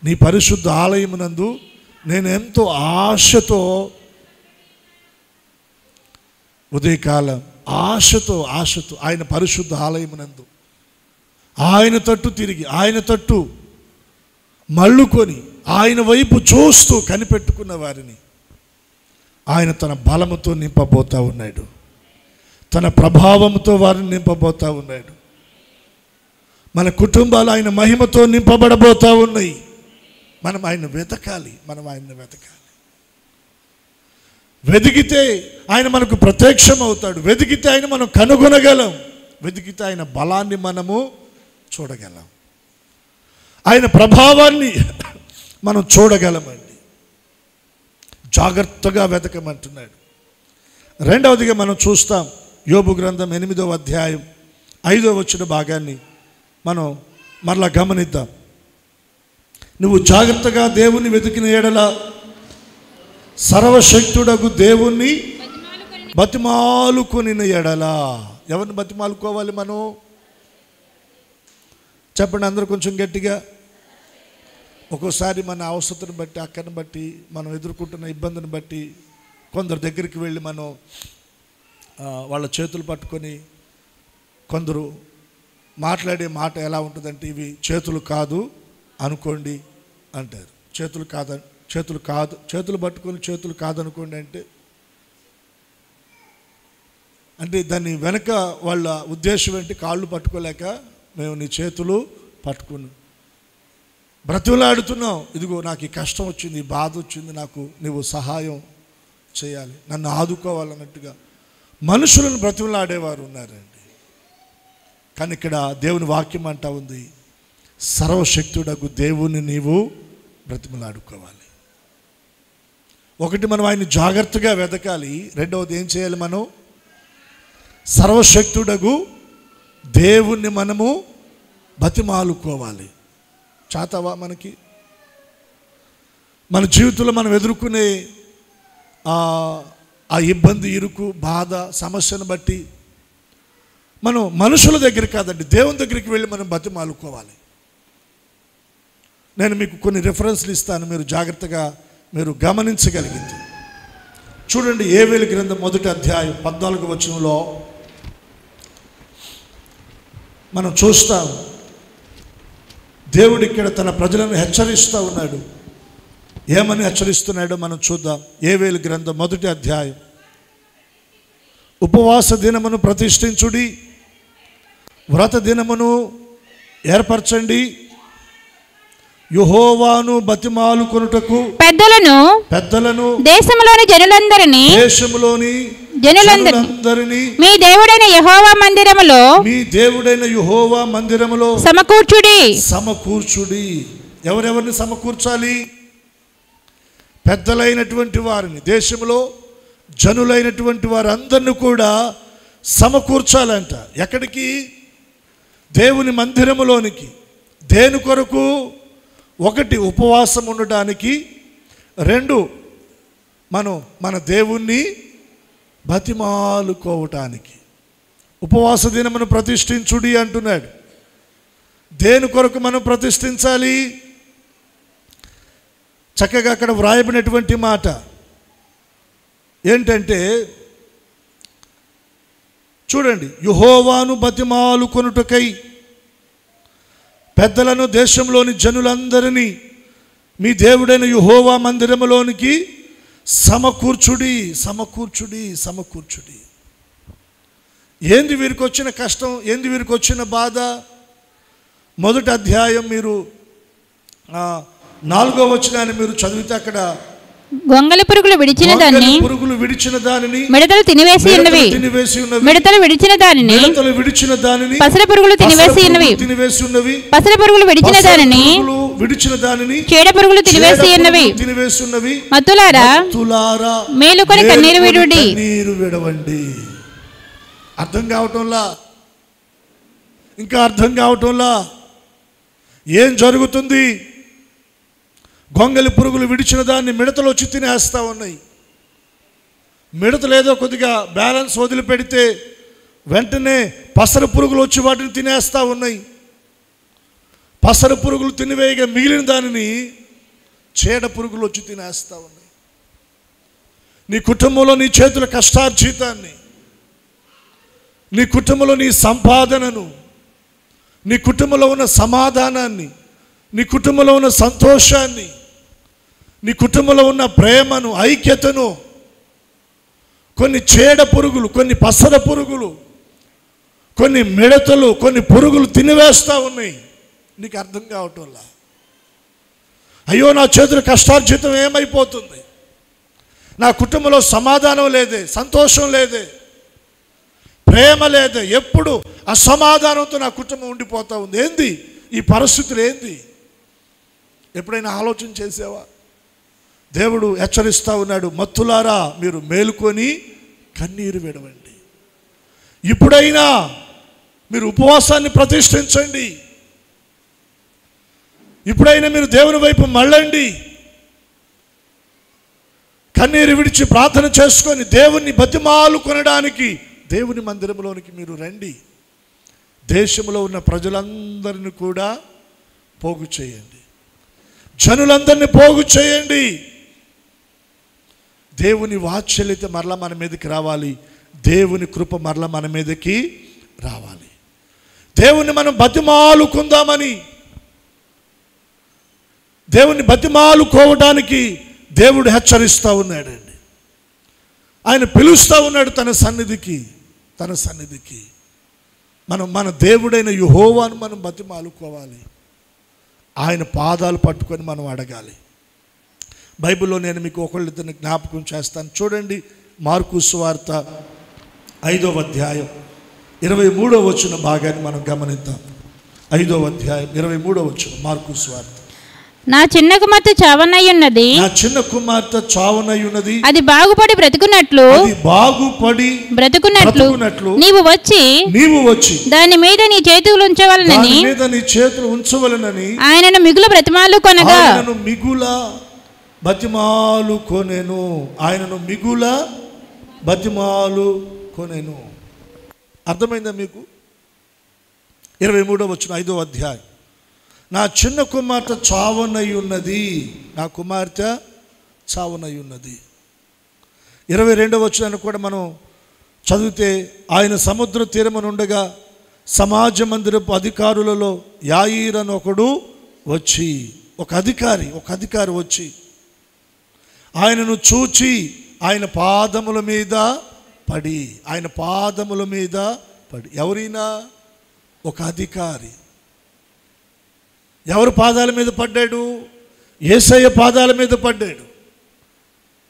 నీ పరిశుద్ధ ఆలయమునందు నేను ఎంతో ఆశతో, ఉదయకాలం ఆశతో ఆయన పరిశుద్ధ ఆలయమునందు ఆయన తట్టు తిరిగి, ఆయన తట్టు మళ్ళుకొని, ఆయన వైపు చూస్తూ కనిపెట్టుకున్న వారిని ఆయన తన బలముతో నింపబోతా ఉన్నాడు. తన ప్రభావంతో వారిని నింపబోతా ఉన్నాడు. మన కుటుంబాలు ఆయన మహిమతో నింపబడబోతా ఉన్నాయి. మనం ఆయన వెతకాలి. వెతికితే ఆయన మనకు ప్రత్యక్షం అవుతాడు. వెతికితే ఆయన మనం కనుగొనగలం. వెతికితే ఆయన బలాన్ని మనము చూడగలం. ఆయన ప్రభావాన్ని మనం చూడగలమండి. జాగ్రత్తగా వెతకమంటున్నాడు. రెండవదిగా మనం చూస్తాం, యోబు గ్రంథం 8వ అధ్యాయం 5వ వచన భాగాన్ని మనం మరలా గమనిద్దాం. నువ్వు జాగ్రత్తగా దేవుని వెతికిన యెడల సర్వశక్తుడగు దేవుణ్ణి బతిమాలుకొనిన యెడల. ఎవరిని బతిమాలుకోవాలి మనం? చెప్పండి అందరూ కొంచెం గట్టిగా. ఒక్కోసారి మన అవసరతను బట్టి, అక్కని బట్టి, మనం ఎదుర్కొంటున్న ఇబ్బందిని బట్టి కొందరు దగ్గరికి వెళ్ళి మనం వాళ్ళ చేతులు పట్టుకొని, కొందరు మాట్లాడే మాట ఎలా ఉంటుందంటే, ఇవి చేతులు కాదు అనుకోండి అంటారు. చేతులు పట్టుకొని చేతులు కాదనుకోండి అంటే దాన్ని వెనక వాళ్ళ ఉద్దేశం ఏంటి? కాళ్ళు పట్టుకోలేక మేము నీ చేతులు పట్టుకుని బ్రతిమలాడుతున్నాం. ఇదిగో నాకు ఈ కష్టం వచ్చింది, ఈ బాధ వచ్చింది, నాకు నువ్వు సహాయం చేయాలి, నన్ను ఆదుకోవాలన్నట్టుగా మనుషులను బ్రతిమలాడేవారు ఉన్నారండి. కానీ ఇక్కడ దేవుని వాక్యం అంటా ఉంది, సర్వశక్తుడకు దేవుని నీవు బ్రతిమలాడుకోవాలి. ఒకటి, మనం ఆయన జాగ్రత్తగా వెతకాలి. రెండవది ఏం చేయాలి? మనం సర్వశక్తుడకు దేవుణ్ణి మనము బతిమాలుకోవాలి. చాతావా? మనకి మన జీవితంలో మనం ఎదుర్కొనే ఆ ఇబ్బంది, ఇరుకు, బాధ, సమస్యను బట్టి మనం మనుషుల దగ్గర కాదండి, దేవుని దగ్గరికి వెళ్ళి మనం బతిమాలుకోవాలి. నేను మీకు కొన్ని రిఫరెన్స్లు ఇస్తాను, మీరు జాగ్రత్తగా మీరు గమనించగలిగింది. చూడండి, యోవేలు గ్రంథం 1వ అధ్యాయం 14వ వచనంలో మనం చూస్తాం, దేవుడు ఇక్కడ తన ప్రజలను హెచ్చరిస్తూ ఉన్నాడు. ఏమని హెచ్చరిస్తున్నాడో మనం చూద్దాం. యోవేలు గ్రంథం 1వ అధ్యాయం. ఉపవాస దినమును ప్రతిష్ఠించుడి, వ్రత దినమును ఏర్పరచండి, యెహోవాను బతిమాలుకొనుటకు పెద్దలను దేశములోని జనులందరినీ మీ దేవుడైన యెహోవా మందిరములో సమకూర్చుడి. ఎవరెవరిని సమకూర్చాలి? పెద్దలైనటువంటి వారిని, దేశంలో జనులైనటువంటి వారందరిని కూడా సమకూర్చాలంట. ఎక్కడికి? దేవుని మందిరములోనికి. దేని కొరకు? ఒకటి, ఉపవాసం ఉండడానికి. రెండు, మన దేవుణ్ణి బతిమాలుకోవటానికి. ఉపవాస దినమును ప్రతిష్ఠించుడి అంటున్నాడు. దేని కొరకు మనం ప్రతిష్ఠించాలి? చక్కగా అక్కడ వ్రాయబడినటువంటి మాట ఏంటంటే, చూడండి, యెహోవాను బతిమాలుకొనుటకై పెద్దలను దేశంలోని జనులందరినీ మీ దేవుడైన యెహోవా మందిరములోనికి సమకూర్చుడి. ఏంది వీరికి వచ్చిన కష్టం? ఏంది వీరికి వచ్చిన బాధ? 1వ అధ్యాయం మీరు 4వ వచనాన్ని మీరు చదివితే అక్కడ గొంగళి పురుగులు విడిచిన దానిని మిడతలు తినివేసి ఉన్నవి, మిడతలు విడిచిన దానిని పసల పురుగులు తినివేసి ఉన్నవి, పసల పురుగులు విడిచిన దానిని చీడ పురుగులు తినివేసి ఉన్నవి. మత్తులారా మేలుకొని కన్నీరు విడవండి. అర్థం కావటంలా? ఇంకా అర్థం కావటంలా? ఏం జరుగుతుంది? గొంగలి పురుగులు విడిచిన దాన్ని మిడతలు వచ్చి తినేస్తూ ఉన్నాయి. మిడతలు ఏదో కొద్దిగా బ్యాలెన్స్ వదిలిపెడితే వెంటనే పసర పురుగులు వచ్చి వాటిని తినేస్తూ ఉన్నాయి. పసర పురుగులు తినివేయగా మిగిలిన దానిని చీడ పురుగులు వచ్చి తినేస్తూ ఉన్నాయి. నీ కుటుంబంలో నీ చేతుల కష్టార్జితాన్ని, నీ కుటుంబంలో నీ సంపాదనను, నీ కుటుంబంలో ఉన్న సమాధానాన్ని, నీ కుటుంబంలో ఉన్న సంతోషాన్ని, నీ కుటుంబంలో ఉన్న ప్రేమను, ఐక్యతను కొన్ని చీడ పురుగులు, కొన్ని పసర పురుగులు, కొన్ని మిడతలు, కొన్ని పురుగులు తినివేస్తూ ఉన్నాయి. నీకు అర్థం కావటంలా? అయ్యో, నా చేతుల కష్టార్జితం ఏమైపోతుంది? నా కుటుంబంలో సమాధానం లేదే, సంతోషం లేదే, ప్రేమ లేదే, ఎప్పుడు అసమాధానంతో నా కుటుంబం ఉండిపోతూ ఉంది. ఏంది ఈ పరిస్థితులు? ఏంది? ఎప్పుడైనా ఆలోచన చేసావా? దేవుడు హెచ్చరిస్తూ ఉన్నాడు, మత్తులారా మీరు మేలుకొని కన్నీరు విడవండి. ఇప్పుడైనా మీరు ఉపవాసాన్ని ప్రతిష్ఠించండి. ఇప్పుడైనా మీరు దేవుని వైపు మళ్ళండి. కన్నీరు విడిచి ప్రార్థన చేసుకొని దేవుణ్ణి బతిమాలుకొనడానికి దేవుని మందిరంలోనికి మీరు రండి. దేశంలో ఉన్న ప్రజలందరినీ కూడా పోగు చేయండి, జనులందరినీ పోగు చేయండి. దేవుని వాత్సల్యత మరలా మన మీదకి రావాలి, దేవుని కృప మరలా మన మీదకి రావాలి. దేవుణ్ణి మనం బతిమాలుకుందామని, దేవుణ్ణి బతిమాలుకోవడానికి దేవుడు హెచ్చరిస్తూ ఉన్నాడండి. ఆయన పిలుస్తూ ఉన్నాడు తన సన్నిధికి. మన దేవుడైన యెహోవాను మనం బతిమాలుకోవాలి. ఆయన పాదాలు పట్టుకొని మనం అడగాలి. బైబిల్లో నేను మీకు ఒకళ్ళిద్దరిని జ్ఞాపకం చేస్తాను. చూడండి, మార్కు సువార్త 5వ అధ్యాయం 23వ వచన భాగాన్ని మనం గమనిద్దాం. 5వ అధ్యాయం 23వ వచనం, మార్కు సువార్త. నా చిన్న కుమార్తె చావనయ్యున్నది, నా చిన్న కుమార్తె చావనయ్యున్నది, అది బాగుపడి బ్రతుకున్నట్లు నీవు వచ్చి దాని మీద నీ చేతులు ఉంచవలనని ఆయనను మిగుల బ్రతిమాలు కొనగా, ఆయనను మిగుల బతిమాలు కొనెను. అర్థమైందా మీకు? 23వ వచనం 5వ అధ్యాయం. నా చిన్న కుమార్తె చావనై ఉన్నది, నా కుమార్తె చావనై ఉన్నది. 22వ వచనాన్ని కూడా మనం చదివితే, ఆయన సముద్ర తీరమునుండగా సమాజ మందిరపు అధికారులలో యాయీర్ అని ఒకడు వచ్చి, ఒక అధికారి వచ్చి ఆయనను చూచి ఆయన పాదముల మీద పడి, ఎవరైనా ఒక అధికారి ఎవరు పాదాల మీద పడ్డాడు? యేసయ్య పాదాల మీద పడ్డాడు.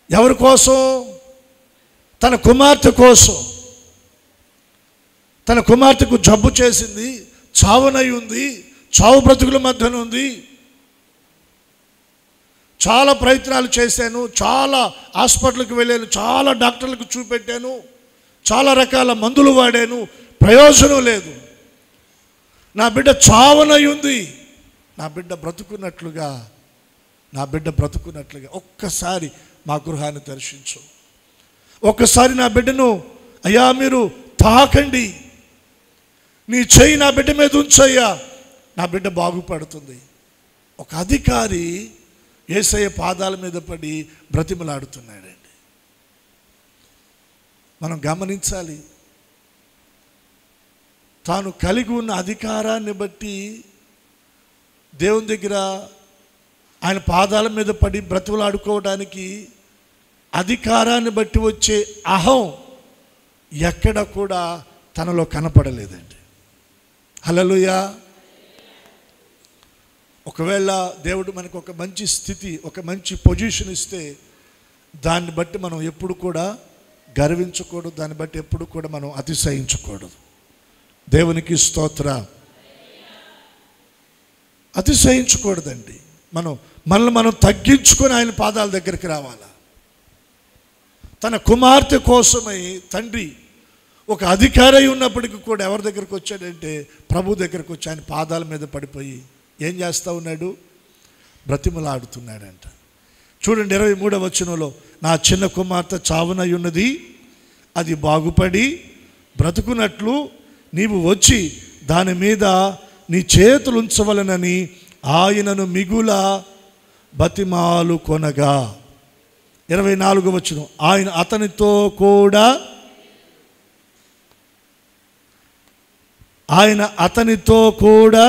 ఎవరి కోసం? తన కుమార్తె కోసం. తన కుమార్తెకు జబ్బు చేసింది, చావునై ఉంది, చావు బ్రతుకుల మధ్యన ఉంది. చాలా ప్రయత్నాలు చేశాను, చాలా హాస్పిటల్కి వెళ్ళాను, చాలా డాక్టర్లకు చూపెట్టాను, చాలా రకాల మందులు వాడాను, ప్రయోజనం లేదు. నా బిడ్డ చావనై ఉంది, నా బిడ్డ బ్రతుకున్నట్లుగా ఒక్కసారి మా గృహాన్ని దర్శించు. ఒక్కసారి నా బిడ్డను, అయ్యా మీరు తాకండి, నీ చెయ్యి నా బిడ్డ మీద ఉంచయ్యా, నా బిడ్డ బాగుపడుతుంది. ఒక అధికారి యేసయ్య పాదాల మీద పడి బ్రతిమలాడుతున్నాడండి. మనం గమనించాలి, తాను కలిగి ఉన్న అధికారాన్ని బట్టి దేవుని దగ్గర ఆయన పాదాల మీద పడి బ్రతిమలాడుకోవడానికి అధికారాన్ని బట్టి వచ్చే అహం ఎక్కడ కూడా తనలో కనపడలేదండి. హల్లెలూయా. ఒకవేళ దేవుడు మనకు ఒక మంచి స్థితి, ఒక మంచి పొజిషన్ ఇస్తే దాన్ని బట్టి మనం ఎప్పుడు కూడా గర్వించకూడదు, దాన్ని బట్టి ఎప్పుడు కూడా మనం అతిశయించకూడదు. దేవునికి స్తోత్రం. అతిశయించకూడదండి. మనల్ని మనం తగ్గించుకొని ఆయన పాదాల దగ్గరికి రావాలా. తన కుమార్తె కోసమై తండ్రి ఒక అధికారి ఉన్నప్పటికీ కూడా ఎవరి దగ్గరికి వచ్చాడంటే ప్రభు దగ్గరికి వచ్చి ఆయన పాదాల మీద పడిపోయి ఏం చేస్తూ ఉన్నాడు? బ్రతిమలాడుతున్నాడంట. చూడండి 23వ వచనంలో, నా చిన్న కుమార్తె చావునై ఉన్నది, అది బాగుపడి బ్రతుకున్నట్లు నీవు వచ్చి దాని మీద నీ చేతులు ఉంచవలనని ఆయనను మిగుల బతిమాలు కొనగా. 24వ వచనం, ఆయన అతనితో కూడా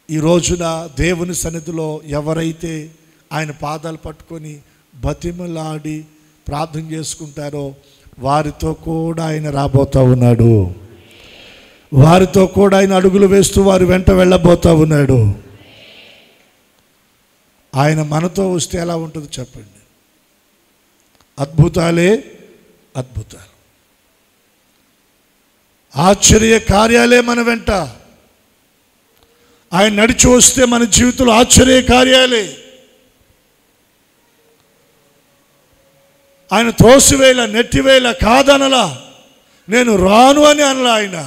ఈ రోజున దేవుని సన్నిధిలో ఎవరైతే ఆయన పాదాలు పట్టుకొని బతిమలాడి ప్రార్థన చేసుకుంటారో వారితో కూడా ఆయన రాబోతూ ఉన్నాడు. వారితో కూడా ఆయన అడుగులు వేస్తూ వారి వెంట వెళ్ళబోతూ ఉన్నాడు. ఆయన మనతో వస్తే ఎలా ఉంటుందో చెప్పండి. అద్భుతాలే అద్భుతాలు, ఆశ్చర్య కార్యాలే మన వెంట. ఆయన నడిచి వస్తే మన జీవితంలో ఆశ్చర్య కార్యాలే. ఆయన తోసివేళ, నెట్టివేళ, కాదనలా, నేను రాను అని అనలా. ఆయన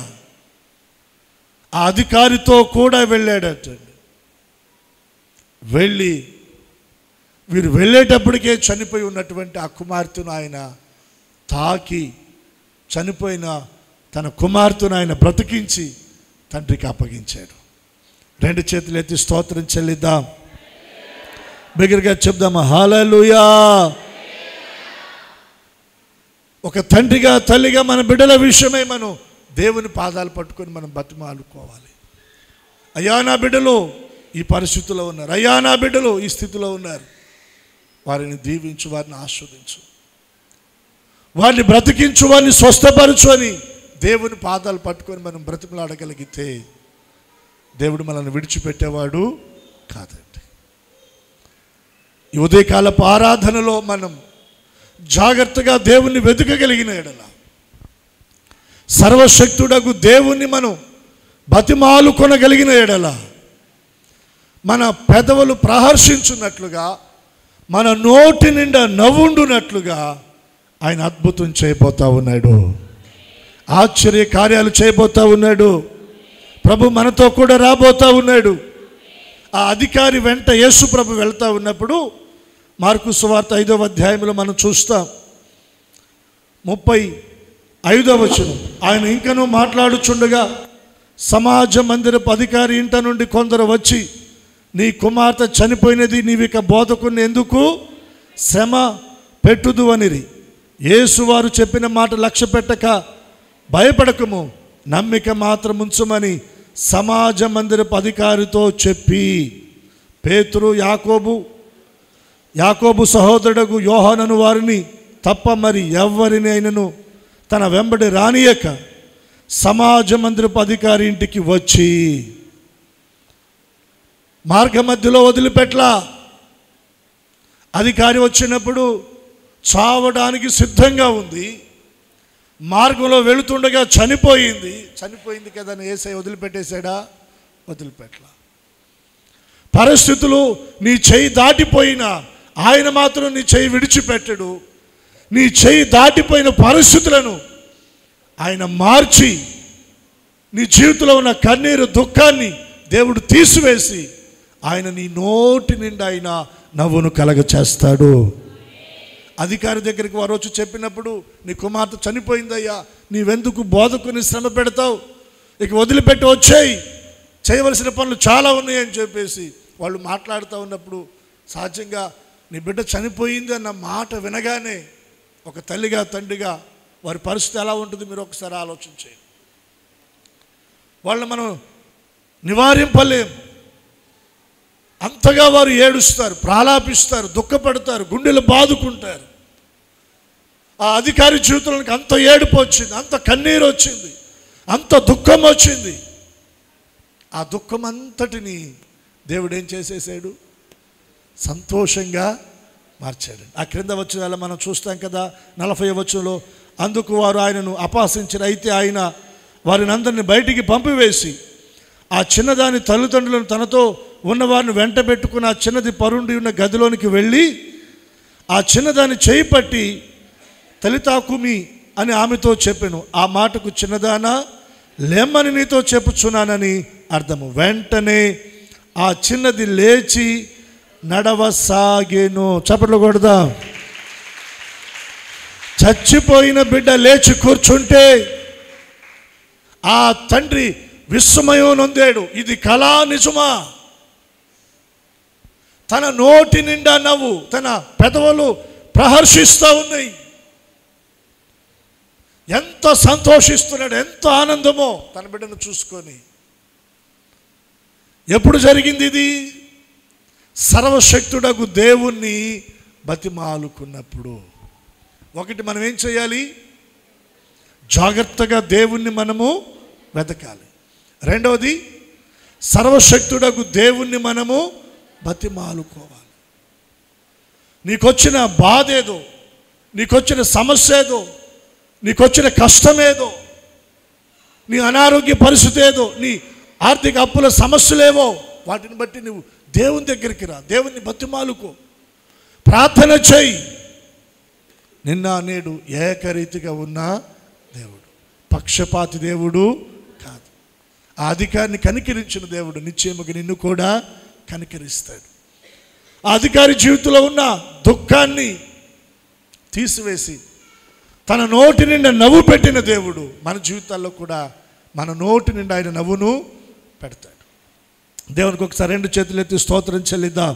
ఆ అధికారితో కూడా వెళ్ళాడటండి. వెళ్ళి వీరు వెళ్ళేటప్పటికే చనిపోయి ఉన్నటువంటి ఆ కుమార్తెను ఆయన తాకి, చనిపోయిన తన కుమార్తెను ఆయన బ్రతికించి తండ్రికి అప్పగించాడు. 2 చేతులు ఎత్తి స్తోత్రం చెల్లిద్దాం, బిగ్గరగా చెప్దామా హల్లెలూయా. ఒక తండ్రిగా, తల్లిగా మన బిడ్డల విషయమై మనం దేవుని పాదాలు పట్టుకొని మనం బతిమాలుకోవాలి. అయ్యా నా బిడ్డలు ఈ పరిస్థితిలో ఉన్నారు, అయ్యా నా బిడ్డలు ఈ స్థితిలో ఉన్నారు, వారిని దీవించు, వారిని ఆస్వాదించు, వారిని బ్రతికించు, వారిని స్వస్థపరచు అని దేవుని పాదాలు పట్టుకొని మనం బ్రతిమలాడగలిగితే దేవుడు మనల్ని విడిచిపెట్టేవాడు కాదండి. ఈ ఉదయకాలపు ఆరాధనలో మనం జాగ్రత్తగా దేవుణ్ణి వెతకగలిగిన ఎడల, సర్వశక్తుడగు దేవుణ్ణి మనం బతిమాలు కొనగలిగిన ఎడల, మన పెదవులు ప్రహర్షించున్నట్లుగా, మన నోటి నిండా నవ్వుండునట్లుగా ఆయన అద్భుతం చేయబోతా ఉన్నాడు. ఆశ్చర్య కార్యాలు చేయబోతా ఉన్నాడు. ప్రభు మనతో కూడా రాబోతా ఉన్నాడు. ఆ అధికారి వెంట యేసు ప్రభు వెళ్తా ఉన్నప్పుడు మార్కు సువార్త 5వ అధ్యాయంలో మనం చూస్తాం. 35వ వచనం, ఆయన ఇంకనూ మాట్లాడుచుండగా సమాజ మందిరపు అధికారి ఇంట నుండి కొందరు వచ్చి, నీ కుమార్తె చనిపోయినది, నీవిక బోధకుని ఎందుకు శ్రమ పెట్టుదు అనిరి. యేసు వారు చెప్పిన మాట లక్ష్య పెట్టక, భయపడకము, నమ్మిక మాత్రం ఉంచమని సమాజ మందిరపు అధికారితో చెప్పి, పేతురు యాకోబు సహోదరుడు యోహానను వారిని తప్ప మరి ఎవరిని అయినను తన వెంబడి రానియక సమాజ మందిరపు అధికారి ఇంటికి వచ్చి మార్గ మధ్యలో వదిలిపెట్లా. అధికారి వచ్చినప్పుడు చావడానికి సిద్ధంగా ఉంది. మార్గంలో వెళుతుండగా చనిపోయింది కదా అని యేసయ్య వదిలిపెట్టేశాడా? వదిలిపెట్టలా. పరిస్థితులు నీ చెయ్యి దాటిపోయినా ఆయన మాత్రం నీ చెయ్యి విడిచిపెట్టడు. నీ చెయ్యి దాటిపోయిన పరిస్థితులను ఆయన మార్చి, నీ జీవితంలో ఉన్న కన్నీరు దుఃఖాన్ని దేవుడు తీసివేసి ఆయన నీ నోటి నిండా ఆయన నవ్వును కలగ చేస్తాడు. అధికారి దగ్గరికి వారు వచ్చి చెప్పినప్పుడు, నీ కుమార్తె చనిపోయిందయ్యా, నీవెందుకు బోధకుని శ్రమ పెడతావు, ఇక వదిలిపెట్టి వచ్చేయి, చేయవలసిన పనులు చాలా ఉన్నాయని చెప్పేసి వాళ్ళు మాట్లాడుతూ ఉన్నప్పుడు, సహజంగా నీ బిడ్డ చనిపోయింది అన్న మాట వినగానే ఒక తల్లిగా తండ్రిగా వారి పరిస్థితి ఎలా ఉంటుంది మీరు ఒకసారి ఆలోచించేయండి. వాళ్ళని మనం నివారింపలేం. అంతగా వారు ఏడుస్తారు, ప్రాలాపిస్తారు, దుఃఖపడతారు, గుండెలు బాదుకుంటారు. ఆ అధికారి జీవితంలోకి అంత ఏడుపు వచ్చింది, అంత కన్నీరు వచ్చింది, అంత దుఃఖం వచ్చింది. ఆ దుఃఖం అంతటిని దేవుడు ఏం చేసేసాడు? సంతోషంగా మార్చాడు. ఆ క్రింద వచ్చిన మనం చూస్తాం కదా, 40వ వచనంలో, అందుకు వారు ఆయనను అపహసించారు. అయితే ఆయన వారిని అందరిని బయటికి పంపివేసి ఆ చిన్నదాని తల్లిదండ్రులను తనతో ఉన్నవారిని వెంట పెట్టుకుని ఆ చిన్నది పరుండి ఉన్న గదిలోనికి వెళ్ళి ఆ చిన్నదాన్ని చేయి పట్టి తలితాకుమి అని ఆమెతో చెప్పాను. ఆ మాటకు చిన్నదానా లేమ్మని నీతో చెప్పుచున్నానని అర్థము. వెంటనే ఆ చిన్నది లేచి నడవసాగేను. చప్పట్లు కొడదాం. చచ్చిపోయిన బిడ్డ లేచి కూర్చుంటే ఆ తండ్రి విస్మయం నొందాడు. ఇది కళా నిజమా? తన నోటి నిండా నవ్వు, తన పెదవులు ప్రహర్షిస్తూ ఉన్నాయి. ఎంత సంతోషిస్తున్నాడు, ఎంత ఆనందమో తన బిడ్డను చూసుకొని. ఎప్పుడు జరిగింది ఇది? సర్వశక్తుడగు దేవుణ్ణి బతిమాలుకున్నప్పుడు. ఒకటి, మనం ఏం చేయాలి? జాగ్రత్తగా దేవుణ్ణి మనము వెతకాలి. రెండవది, సర్వశక్తుడగు దేవుణ్ణి మనము బతిమాలుకోవాలి. నీకొచ్చిన బాధ ఏదో, నీకొచ్చిన సమస్య ఏదో, నీకొచ్చిన కష్టమేదో, నీ అనారోగ్య పరిస్థితి ఏదో, నీ ఆర్థిక అప్పుల సమస్యలేవో, వాటిని బట్టి నువ్వు దేవుని దగ్గరికి రా, దేవుణ్ణి బతిమాలుకో, ప్రార్థన చేయి. నిన్న నేడు ఏకరీతిగా ఉన్న దేవుడు, పక్షపాతి దేవుడు కాదు. ఆ అధికారిని కనికరించిన దేవుడు నిశ్చయముగా నిన్ను కూడా కనికరిస్తాడు. ఆ అధికారి జీవితంలో ఉన్న దుఃఖాన్ని తీసివేసి తన నోటి నిండా నవ్వు పెట్టిన దేవుడు మన జీవితాల్లో కూడా మన నోటి నిండా ఆయన నవ్వును పెడతాడు. దేవునికి ఒకసారి 2 చేతులు ఎత్తి స్తోత్రం చెల్లిద్దాం.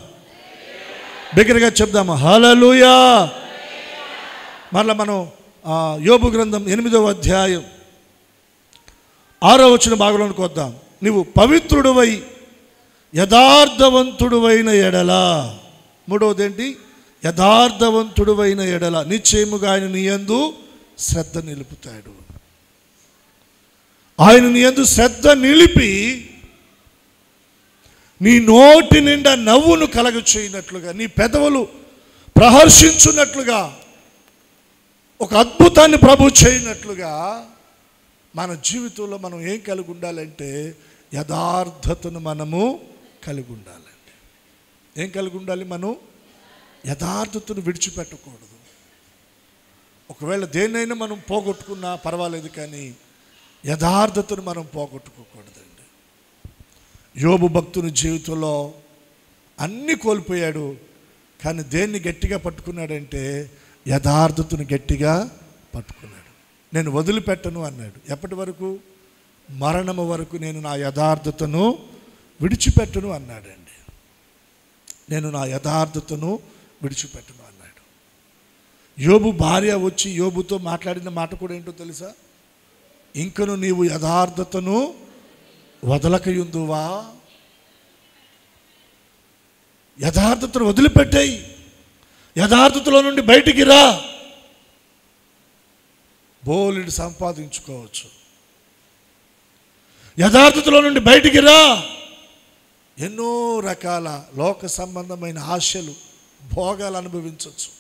బిగ్గరగా చెప్దాము, హల్లెలూయా. మరలా మనం యోబు గ్రంథం 8వ అధ్యాయం 6వ వచన భాగంలోనికి వద్దాం. నీవు పవిత్రుడువై యథార్థవంతుడువైన ఎడల, మూడవది ఏంటి? యథార్థవంతుడువైన ఎడల నిశ్చయముగా ఆయన నీ యందు శ్రద్ధ నిలుపుతాడు. ఆయన నీ యందు శ్రద్ధ నిలిపి నీ నోటి నిండా నవ్వును కలగ చేయనట్లుగా, నీ పెదవులు ప్రహర్షించున్నట్లుగా, ఒక అద్భుతాన్ని ప్రభు చేయనట్లుగా మన జీవితంలో మనం ఏం కలిగి ఉండాలంటే యథార్థతను మనము కలిగి ఉండాలండి. ఏం కలిగి ఉండాలి? మనం యథార్థతను విడిచిపెట్టకూడదు. ఒకవేళ దేన్నైనా మనం పోగొట్టుకున్నా పర్వాలేదు, కానీ యథార్థతను మనం పోగొట్టుకోకూడదండి. యోబు భక్తుని జీవితంలో అన్నీ కోల్పోయాడు, కానీ దేన్ని గట్టిగా పట్టుకున్నాడంటే యథార్థతను గట్టిగా పట్టుకున్నాడు. నేను వదిలిపెట్టను అన్నాడు. ఎప్పటి వరకు? మరణము వరకు నేను నా యథార్థతను విడిచిపెట్టను అన్నాడండి. నేను నా యథార్థతను విడిచిపెట్టను అన్నాడు. యోబు భార్య వచ్చి యోబుతో మాట్లాడిన మాట కూడా ఏంటో తెలుసా? ఇంకను నీవు యథార్థతను వదలకయుందువా? యథార్థతను వదిలిపెట్టాయి, యథార్థతలో నుండి బయటికి రా, బోలెడు సంపాదించుకోవచ్చు. యథార్థతలో నుండి బయటికి రా, ఎన్నో రకాల లోక సంబంధమైన ఆశలు, భోగాలు అనుభవించవచ్చు.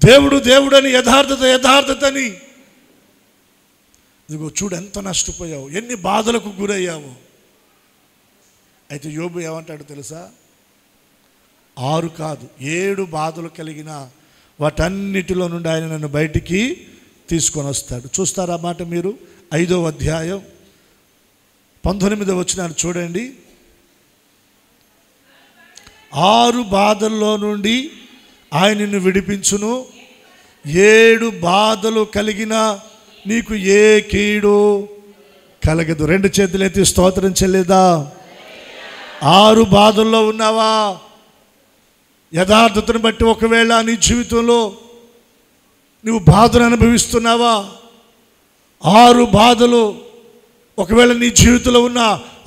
దేవుడు దేవుడని యథార్థతని, ఇదిగో చూడు ఎంత నష్టపోయావు, ఎన్ని బాధలకు గురయ్యావు. అయితే యోబు ఏమంటాడు తెలుసా? 6 కాదు 7 బాధలు కలిగిన వాటన్నిటిలో నుండి ఆయన నన్ను బయటికి తీసుకొని వస్తాడు. చూస్తారా మాట మీరు? 5వ అధ్యాయం 19వ వచనాన్ని చూడండి. 6 బాధల్లో నుండి ఆయన నిన్ను విడిపించును, 7 బాధలు కలిగిన నీకు ఏ కీడు కలగదు. 2 చేతులెత్తి స్తోత్రం చెల్లేదా? 6 బాధల్లో ఉన్నావా? యథార్థతను బట్టి ఒకవేళ నీ జీవితంలో నువ్వు బాధను అనుభవిస్తున్నావా? 6 బాధలు ఒకవేళ నీ జీవితంలో ఉన్న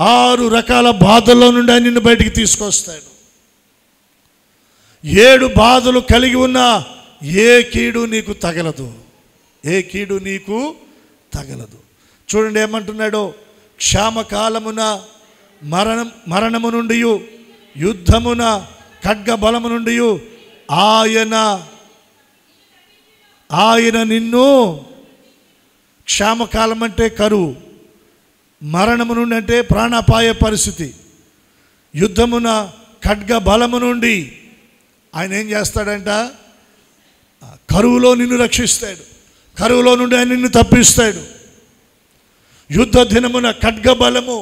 6 రకాల బాధల్లో నుండి ఆయన నిన్ను బయటికి తీసుకొస్తాడు. 7 బాధలు కలిగి ఉన్న ఏ కీడు నీకు తగలదు, ఏ కీడు నీకు తగలదు. చూడండి ఏమంటున్నాడో, క్షామకాలమున మరణము నుండి, యుద్ధమున ఖడ్గ బలము నుండి ఆయన నిన్ను, క్షామకాలం అంటే కరువు, మరణము నుండి అంటే ప్రాణాపాయ పరిస్థితి, యుద్ధమున ఖడ్గ బలము నుండి ఆయన ఏం చేస్తాడంట? కరువులో నిన్ను రక్షిస్తాడు, కరువులో నుండి ఆయన నిన్ను తప్పిస్తాడు. యుద్ధ దినమున ఖడ్గ బలము,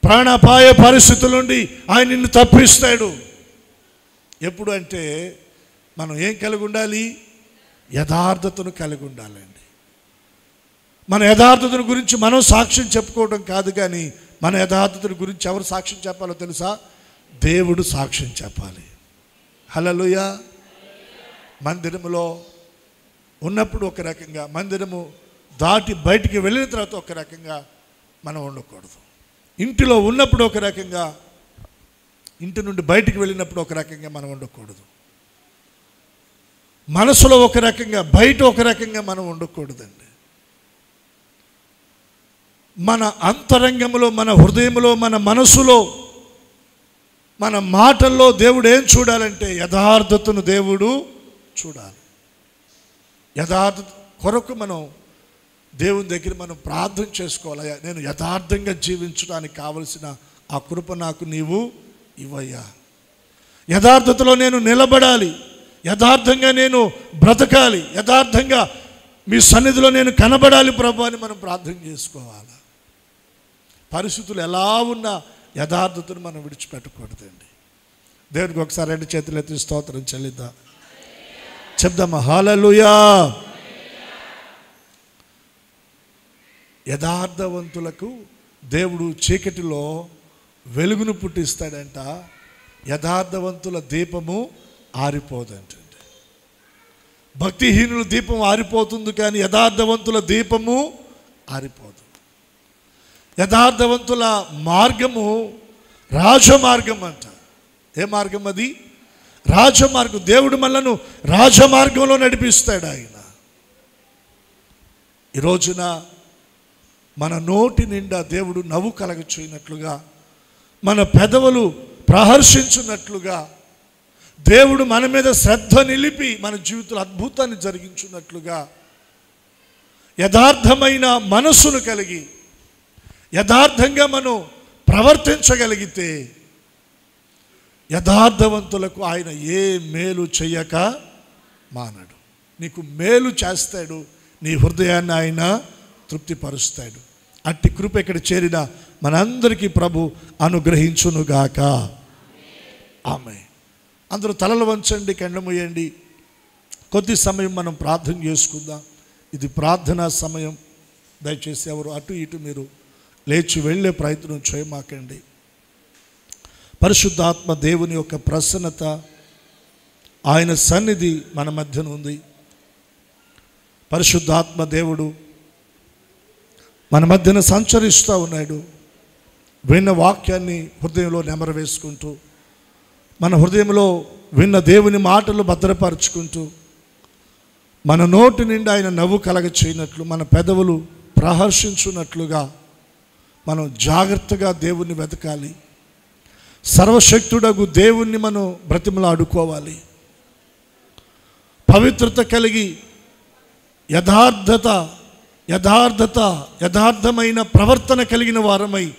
ప్రాణాపాయ పరిస్థితుల నుండి ఆయన నిన్ను తప్పిస్తాడు. ఎప్పుడు అంటే మనం ఏం కలిగి ఉండాలి? యథార్థతను కలిగి ఉండాలండి. మన యథార్థతను గురించి మనం సాక్ష్యం చెప్పుకోవడం కాదు, కానీ మన యథార్థతను గురించి ఎవరు సాక్ష్యం చెప్పాలో తెలుసా? దేవుడు సాక్ష్యం చెప్పాలి. హల్లెలూయా. మందిరములో ఉన్నప్పుడు ఒక రకంగా, మందిరము దాటి బయటికి వెళ్ళిన తర్వాత ఒక రకంగా మనం ఉండకూడదు. ఇంటిలో ఉన్నప్పుడు ఒక రకంగా, ఇంటి నుండి బయటికి వెళ్ళినప్పుడు ఒక రకంగా మనం ఉండకూడదు. మనసులో ఒక రకంగా, బయట ఒక రకంగా మనం ఉండకూడదండి. మన అంతరంగంలో, మన హృదయంలో, మన మనసులో, మన మాటల్లో దేవుడు ఏం చూడాలంటే యథార్థతను దేవుడు చూడాలి. యథార్థత కొరకు మనం దేవుని దగ్గర మనం ప్రార్థన చేసుకోవాలి. నేను యథార్థంగా జీవించడానికి కావలసిన ఆ కృప నాకు నీవు ఇవ్వయ్యా. యథార్థతలో నేను నిలబడాలి, యథార్థంగా నేను బ్రతకాలి, యథార్థంగా మీ సన్నిధిలో నేను కనబడాలి ప్రభు అని మనం ప్రార్థన చేసుకోవాలి. పరిస్థితులు ఎలా ఉన్నా యథార్థతను మనం విడిచిపెట్టకూడదండి. దేవునికి ఒకసారి 2 చేతులు ఎత్తి స్తోత్రం చెల్లిద్దాం, చెప్దామా? హల్లెలూయా. యథార్థవంతులకు దేవుడు చీకటిలో వెలుగును పుట్టిస్తాడంట. యథార్థవంతుల దీపము ఆరిపోదంటండి. భక్తిహీనుల దీపం ఆరిపోతుంది, కానీ యథార్థవంతుల దీపము ఆరిపోదు. యథార్థవంతుల మార్గము రాజమార్గం అంట. ఏ మార్గం అది? రాజమార్గం. దేవుడు మనలను రాజమార్గంలో నడిపిస్తాడు ఆయన. ఈ రోజున మన నోటి నిండా దేవుడు నవ్వు కలగచేయనట్లుగా, మన పెదవులు ప్రహర్షించున్నట్లుగా, దేవుడు మన మీద శ్రద్ధ నిలిపి మన జీవితంలో అద్భుతాన్ని జరిగించున్నట్లుగా, యథార్థమైన మనస్సును కలిగి యథార్థంగా మనం ప్రవర్తించగలిగితే యథార్థవంతులకు ఆయన ఏ మేలు చెయ్యక మానడు. నీకు మేలు చేస్తాడు, నీ హృదయాన్ని ఆయన తృప్తిపరుస్తాడు. అట్టి కృప ఇక్కడ చేరిన మనందరికీ ప్రభు అనుగ్రహించునుగాక. ఆమేన్. అందరూ తలలు వంచండి, కళ్ళు మూయండి. కొద్ది సమయం మనం ప్రార్థన చేసుకుందాం. ఇది ప్రార్థనా సమయం. దయచేసి ఎవరు అటు ఇటు మీరు లేచి వెళ్ళే ప్రయత్నం చేయమాకండి. పరిశుద్ధాత్మ దేవుని యొక్క ప్రసన్నత, ఆయన సన్నిధి మన మధ్యన ఉంది. పరిశుద్ధాత్మ దేవుడు మన మధ్యన సంచరిస్తూ ఉన్నాడు. విన్న వాక్యాన్ని హృదయంలో నెమరవేసుకుంటూ, మన హృదయంలో విన్న దేవుని మాటలు భద్రపరుచుకుంటూ, మన నోటి నిండా ఆయన నవ్వు కలగ చేయనట్లు, మన పెదవులు ప్రహర్షించున్నట్లుగా మనం జాగ్రత్తగా దేవుణ్ణి వెతకాలి. సర్వశక్తుడగు దేవుణ్ణి మనం బ్రతిమలాడుకోవాలి. పవిత్రత కలిగి యథార్థమైన ప్రవర్తన కలిగిన వారమై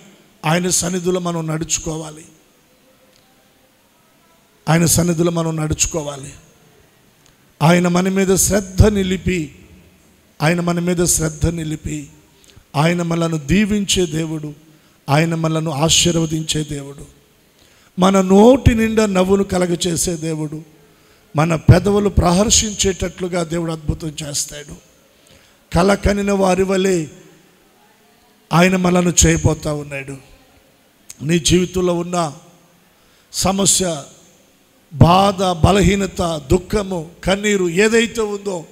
ఆయన సన్నిధిలో మనం నడుచుకోవాలి. ఆయన సన్నిధిలో మనం నడుచుకోవాలి. ఆయన మన మీద శ్రద్ధ నిలిపి ఆయన మనను దీవించే దేవుడు, ఆయన మనను ఆశీర్వదించే దేవుడు, మన నోటి నిండా నవ్వును కలగచేసే దేవుడు, మన పెదవులు ప్రహర్షించేటట్లుగా దేవుడు అద్భుతం చేస్తాడు. కల కనిన వారి వలె ఆయన మనను చేయబోతా ఉన్నాడు. నీ జీవితంలో ఉన్న సమస్య, బాధ, బలహీనత, దుఃఖము, కన్నీరు ఏదైతే ఉందో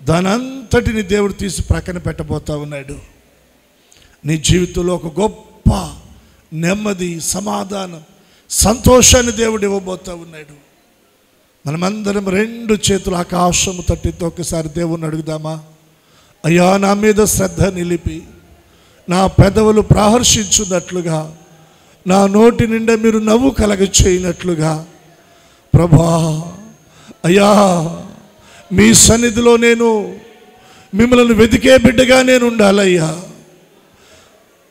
దానంతటిని దేవుడు తీసి ప్రక్కన పెట్టబోతా ఉన్నాడు. నీ జీవితంలో ఒక గొప్ప నెమ్మది, సమాధానం, సంతోషాన్ని దేవుడు ఇవ్వబోతా ఉన్నాడు. మనమందరం రెండు చేతులు ఆకాశము తట్టితో ఒకసారి దేవుణ్ణి అడుగుదామా? అయ్యా, నా మీద శ్రద్ధ నిలిపి నా పెదవులు ప్రహర్షించున్నట్లుగా, నా నోటి నిండా మీరు నవ్వు కలగ చేయనట్లుగా ప్రభా, అయ్యా మీ సన్నిధిలో నేను మిమ్మల్ని వెతికే బిడ్డగా నేను ఉండాలయ్యా.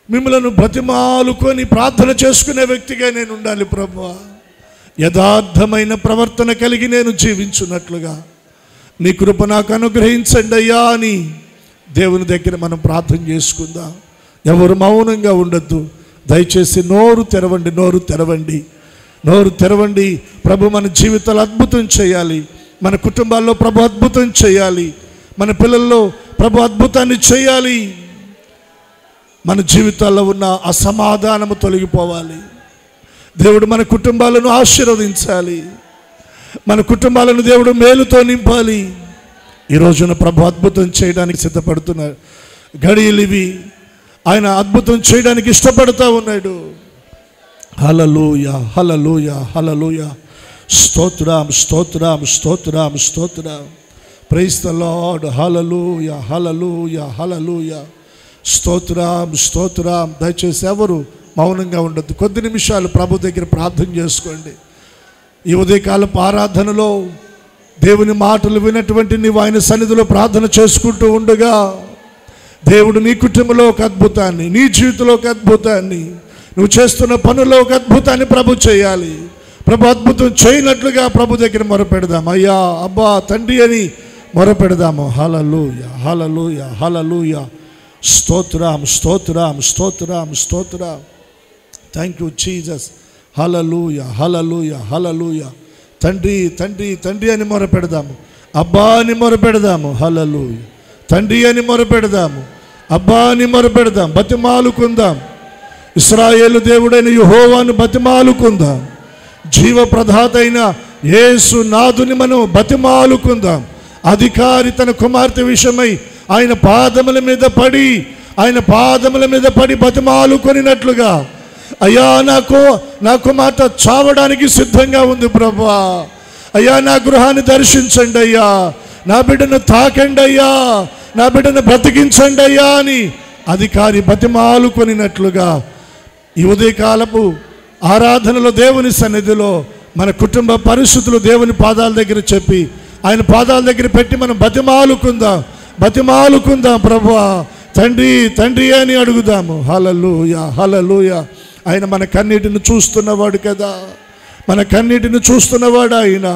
మిమ్మల్ని బ్రతిమాలుకొని ప్రార్థన చేసుకునే వ్యక్తిగా నేను ఉండాలి ప్రభువా. యథార్థమైన ప్రవర్తన కలిగి నేను జీవించున్నట్లుగా నీ కృప నాకు అనుగ్రహించండి అయ్యా అని దేవుని దగ్గర మనం ప్రార్థన చేసుకుందాం. ఎవరు మౌనంగా ఉండొద్దు. దయచేసి నోరు తెరవండి. ప్రభు మన జీవితాలు అద్భుతం చేయాలి. మన కుటుంబాల్లో ప్రభు అద్భుతం చేయాలి. మన పిల్లల్లో ప్రభు అద్భుతాన్ని చేయాలి. మన జీవితాల్లో ఉన్న అసమాధానము తొలగిపోవాలి. దేవుడు మన కుటుంబాలను ఆశీర్వదించాలి. మన కుటుంబాలను దేవుడు మేలుతో నింపాలి. ఈ రోజున ప్రభు అద్భుతం చేయడానికి సిద్ధపడుతున్నాడు. గడియలు ఇవి. ఆయన అద్భుతం చేయడానికి ఇష్టపడుతూ ఉన్నాడు. హల్లెలూయా, హల్లెలూయా, హల్లెలూయా. స్తోత్రం, స్తోత్రం, స్తోత్రం, స్తోత్రం. Praise the Lord. Hallelujah, hallelujah, hallelujah. స్తోత్రం, స్తోత్రం. దయచేసి ఎవరు మౌనంగా ఉండద్దు. కొద్ది నిమిషాలు ప్రభు దగ్గర ప్రార్థన చేసుకోండి. ఈ ఉదయకాలపు ఆరాధనలో దేవుని మాటలు వినటువంటి నీవు ఆయన సన్నిధిలో ప్రార్థన చేసుకుంటూ ఉండగా దేవుడు నీ కుటుంబంలో ఒక అద్భుతాన్ని, నీ జీవితంలో ఒక అద్భుతాన్ని, నువ్వు చేస్తున్న పనుల్లో ఒక అద్భుతాన్ని ప్రభు చేయాలి. ప్రభు అద్భుతం చేయనట్లుగా ప్రభు దగ్గర మొరపెడదాం. అయ్యా, అబ్బా, తండ్రి అని మొరపెడదాము. హల్లెలూయా, హల్లెలూయా, హల్లెలూయా. స్తోత్రం, స్తోత్రం, స్తోత్రం, స్తోత్రం. Thank you Jesus. Hallelujah, hallelujah, hallelujah. తండ్రి, తండ్రి, తండ్రి అని మొరపెడదాము. అబ్బా అని మొరపెడదాము. హల్లెలూయా. తండ్రి అని మొరపెడదాము. అబ్బా అని మొరపెడదాం. బతిమాలుకుందాం. ఇశ్రాయేలు దేవుడైన యెహోవాను బతిమాలుకుందాం. జీవప్రదాత అయిన యేసు నాథుని మనం బతిమాలుకుందాం. అధికారి తన కుమార్తె విషయమై ఆయన పాదముల మీద పడి బతిమాలుకొనినట్లుగా, అయ్యా, నా కుమార్తె చావడానికి సిద్ధంగా ఉంది ప్రభువా. అయ్యా, నా గృహాన్ని దర్శించండి అయ్యా, నా బిడ్డను తాకండి అయ్యా, నా బిడ్డను బ్రతికించండి అయ్యా అని అధికారి బతిమాలుకొనినట్లుగా ఈ ఉదయకాలపు ఆరాధనలో దేవుని సన్నిధిలో మన కుటుంబ పరిస్థితులు దేవుని పాదాల దగ్గర చెప్పి ఆయన పాదాల దగ్గర పెట్టి మనం బతిమాలుకుందాం ప్రభువా, తండ్రి తండ్రి అని అడుగుదాము. హల్లెలూయా హల్లెలూయా. ఆయన మన కన్నీటిని చూస్తున్నవాడు కదా, మన కన్నీటిని చూస్తున్నవాడు ఆయన.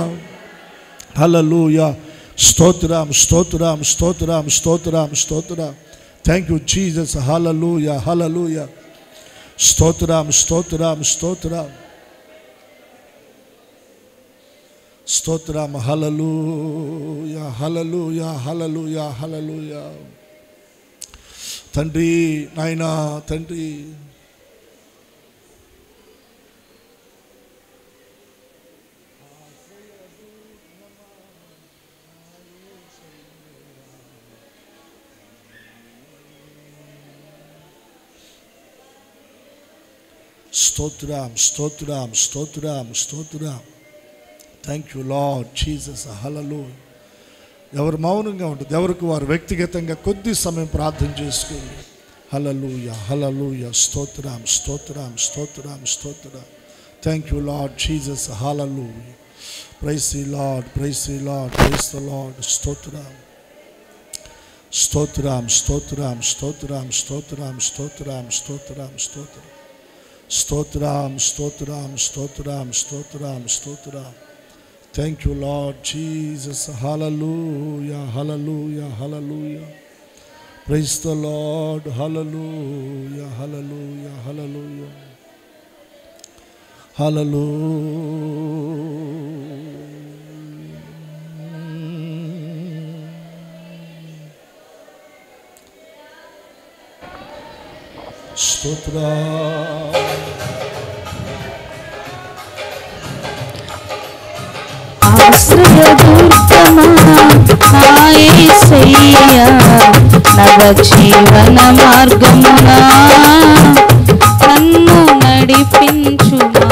హల్లెలూయా. స్తోత్రం స్తోత్రం స్తోత్రం స్తోత్రం స్తోత్రం. Thank you Jesus. Hallelujah hallelujah. స్తోత్రం స్తోత్రం స్తోత్రం స్తోత్రం. హల్లెలూయా హల్లెలూయా హల్లెలూయా హల్లెలూయా. తండ్రి నాయనా తండ్రి, స్తోత్రం స్తోత్రం స్తోత్రం స్తోత్రం. Thank you Lord Jesus. Hallelujah. ఎవరు మౌనంగా ఉంటుంది, ఎవరికి వారు వ్యక్తిగతంగా కొద్ది సమయం ప్రార్థన చేసుకుని హల్లెలూయా హల్లెలూయా. స్తోత్రం స్తోత్రం స్తోత్రం స్తోత్రం. Thank you Lord Jesus. Hallelujah. Praise the Lord, praise the Lord, praise the Lord. స్తోత్రం స్తోత్రం స్తోత్రం స్తోత్రం స్తోత్రం స్తోత్రం స్తోత్రం స్తోత్రం స్తోత్రం స్తోత్రం స్తోత్రం స్తోత్రం స్తోత్రం. Thank you Lord Jesus. Hallelujah hallelujah hallelujah. Praise the Lord. Hallelujah hallelujah hallelujah hallelujah. స్తోత్రం. ఆశ్రయదుర్గమా నా యేసయ్యా, నవ జీవన మార్గమునా నన్ను నడిపించుమా.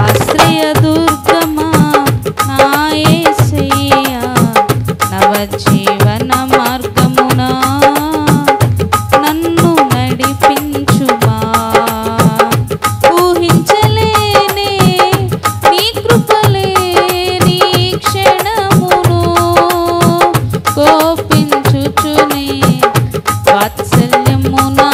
ఆశ్రయదుర్గమా నా యేసయ్యా, నవ జీవన మార్గమునా నన్ను నడిపించుమా. ఊహించలేనే నీ కృపలేని క్షణమును, కోపించుచునే వాత్సల్యము నా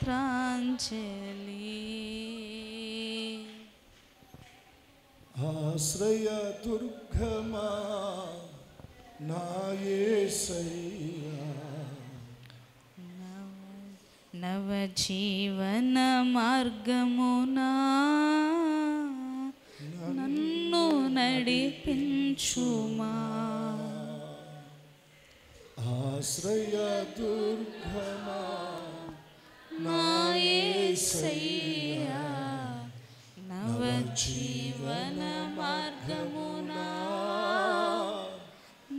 నేత్రాంజలి. ఆశ్రయ దుర్గమా నా యేసయ్యా, నవజీవన మార్గమునా నన్ను నడిపించుమా. ఆశ్రయ దుర్గమా నా యేసయ్యా, నవజీవన మార్గమునా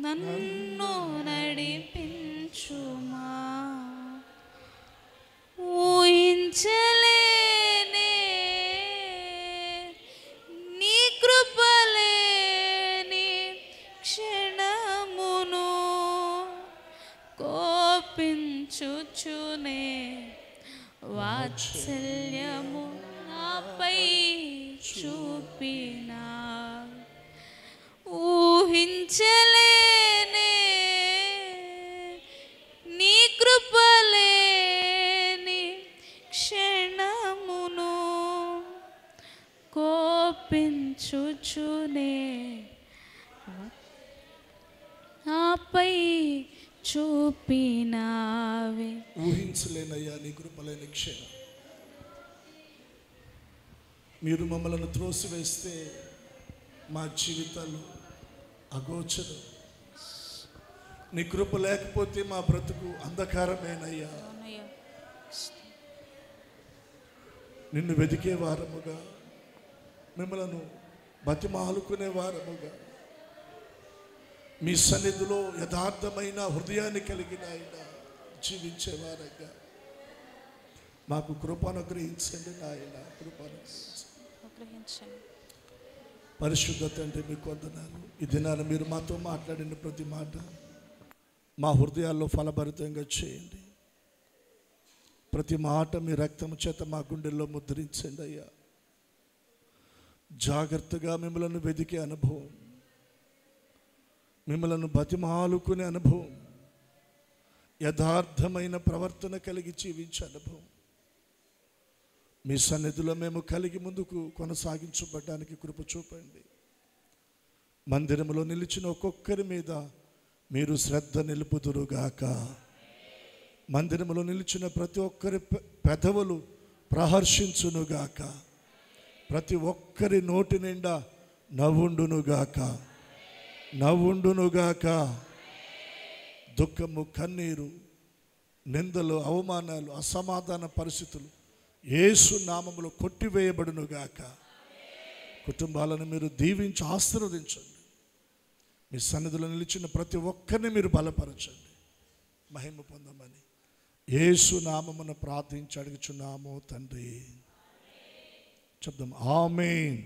నన్ను నడిపించుమా. ఊహించలేనే నీ కృపలేని క్షణమును, కోపించుచునే వాత్సల్యము నాపై చూపినా. ఊహించలేనే నీ కృపలేని క్షణమును, కోపించుచునే నాపై చూపినావే. ఊహించలేనయ్యా నీ కృపలేని క్షణం. మీరు మమ్మల్ని త్రోసివేస్తే మా జీవితాలు అగోచరం. నీ కృప లేకపోతే మా బ్రతుకు అంధకారమేనయ్యా. నిన్ను వెతికే వారముగా, మిమ్మలను బతిమాలుకునే వారముగా, మీ సన్నిధిలో యథార్థమైన హృదయాన్ని కలిగిన ఆయన జీవించేవారగా మాకు కృపను గ్రహించండి నాయన, కృపను గ్రహించండి. పరిశుద్ధత అంటే మీకు వందనాలు. ఈ దినాన్ని మీరు మాతో మాట్లాడిన ప్రతి మాట మా హృదయాల్లో ఫలభరితంగా చేయండి. ప్రతి మాట మీ రక్తము చేత మా గుండెల్లో ముద్రించండి అయ్యా. జాగ్రత్తగా మిమ్మల్ని వెదికే అనుభవం, మిమ్మల్ని బతిమాలుకునే అనుభవం, యథార్థమైన ప్రవర్తన కలిగి జీవించే అనుభవం మీ సన్నిధిలో మేము కలిగి ముందుకు కొనసాగించబడడానికి కృప చూపండి. మందిరంలో నిలిచిన ఒక్కొక్కరి మీద మీరు శ్రద్ధ నిలుపుదురుగాక. మందిరంలో నిలిచిన ప్రతి ఒక్కరి పెదవులు ప్రహర్షించునుగాక. ప్రతి ఒక్కరి నోటి నిండా నవ్వుండునుగాక, నవ్వుండునుగాక. దుఃఖము, కన్నీరు, నిందలు, అవమానాలు, అసమాధాన పరిస్థితులు యేసు నామములో కొట్టివేయబడునుగాక. కుటుంబాలను మీరు దీవించి ఆశీర్వదించండి. మీ సన్నిధిలో నిలిచిన ప్రతి ఒక్కరిని మీరు బలపరచండి. మహిమ పొందమని యేసు నామమున ప్రార్థించి అడుగుచున్నాము తండ్రి. చెప్దాం ఆమేన్.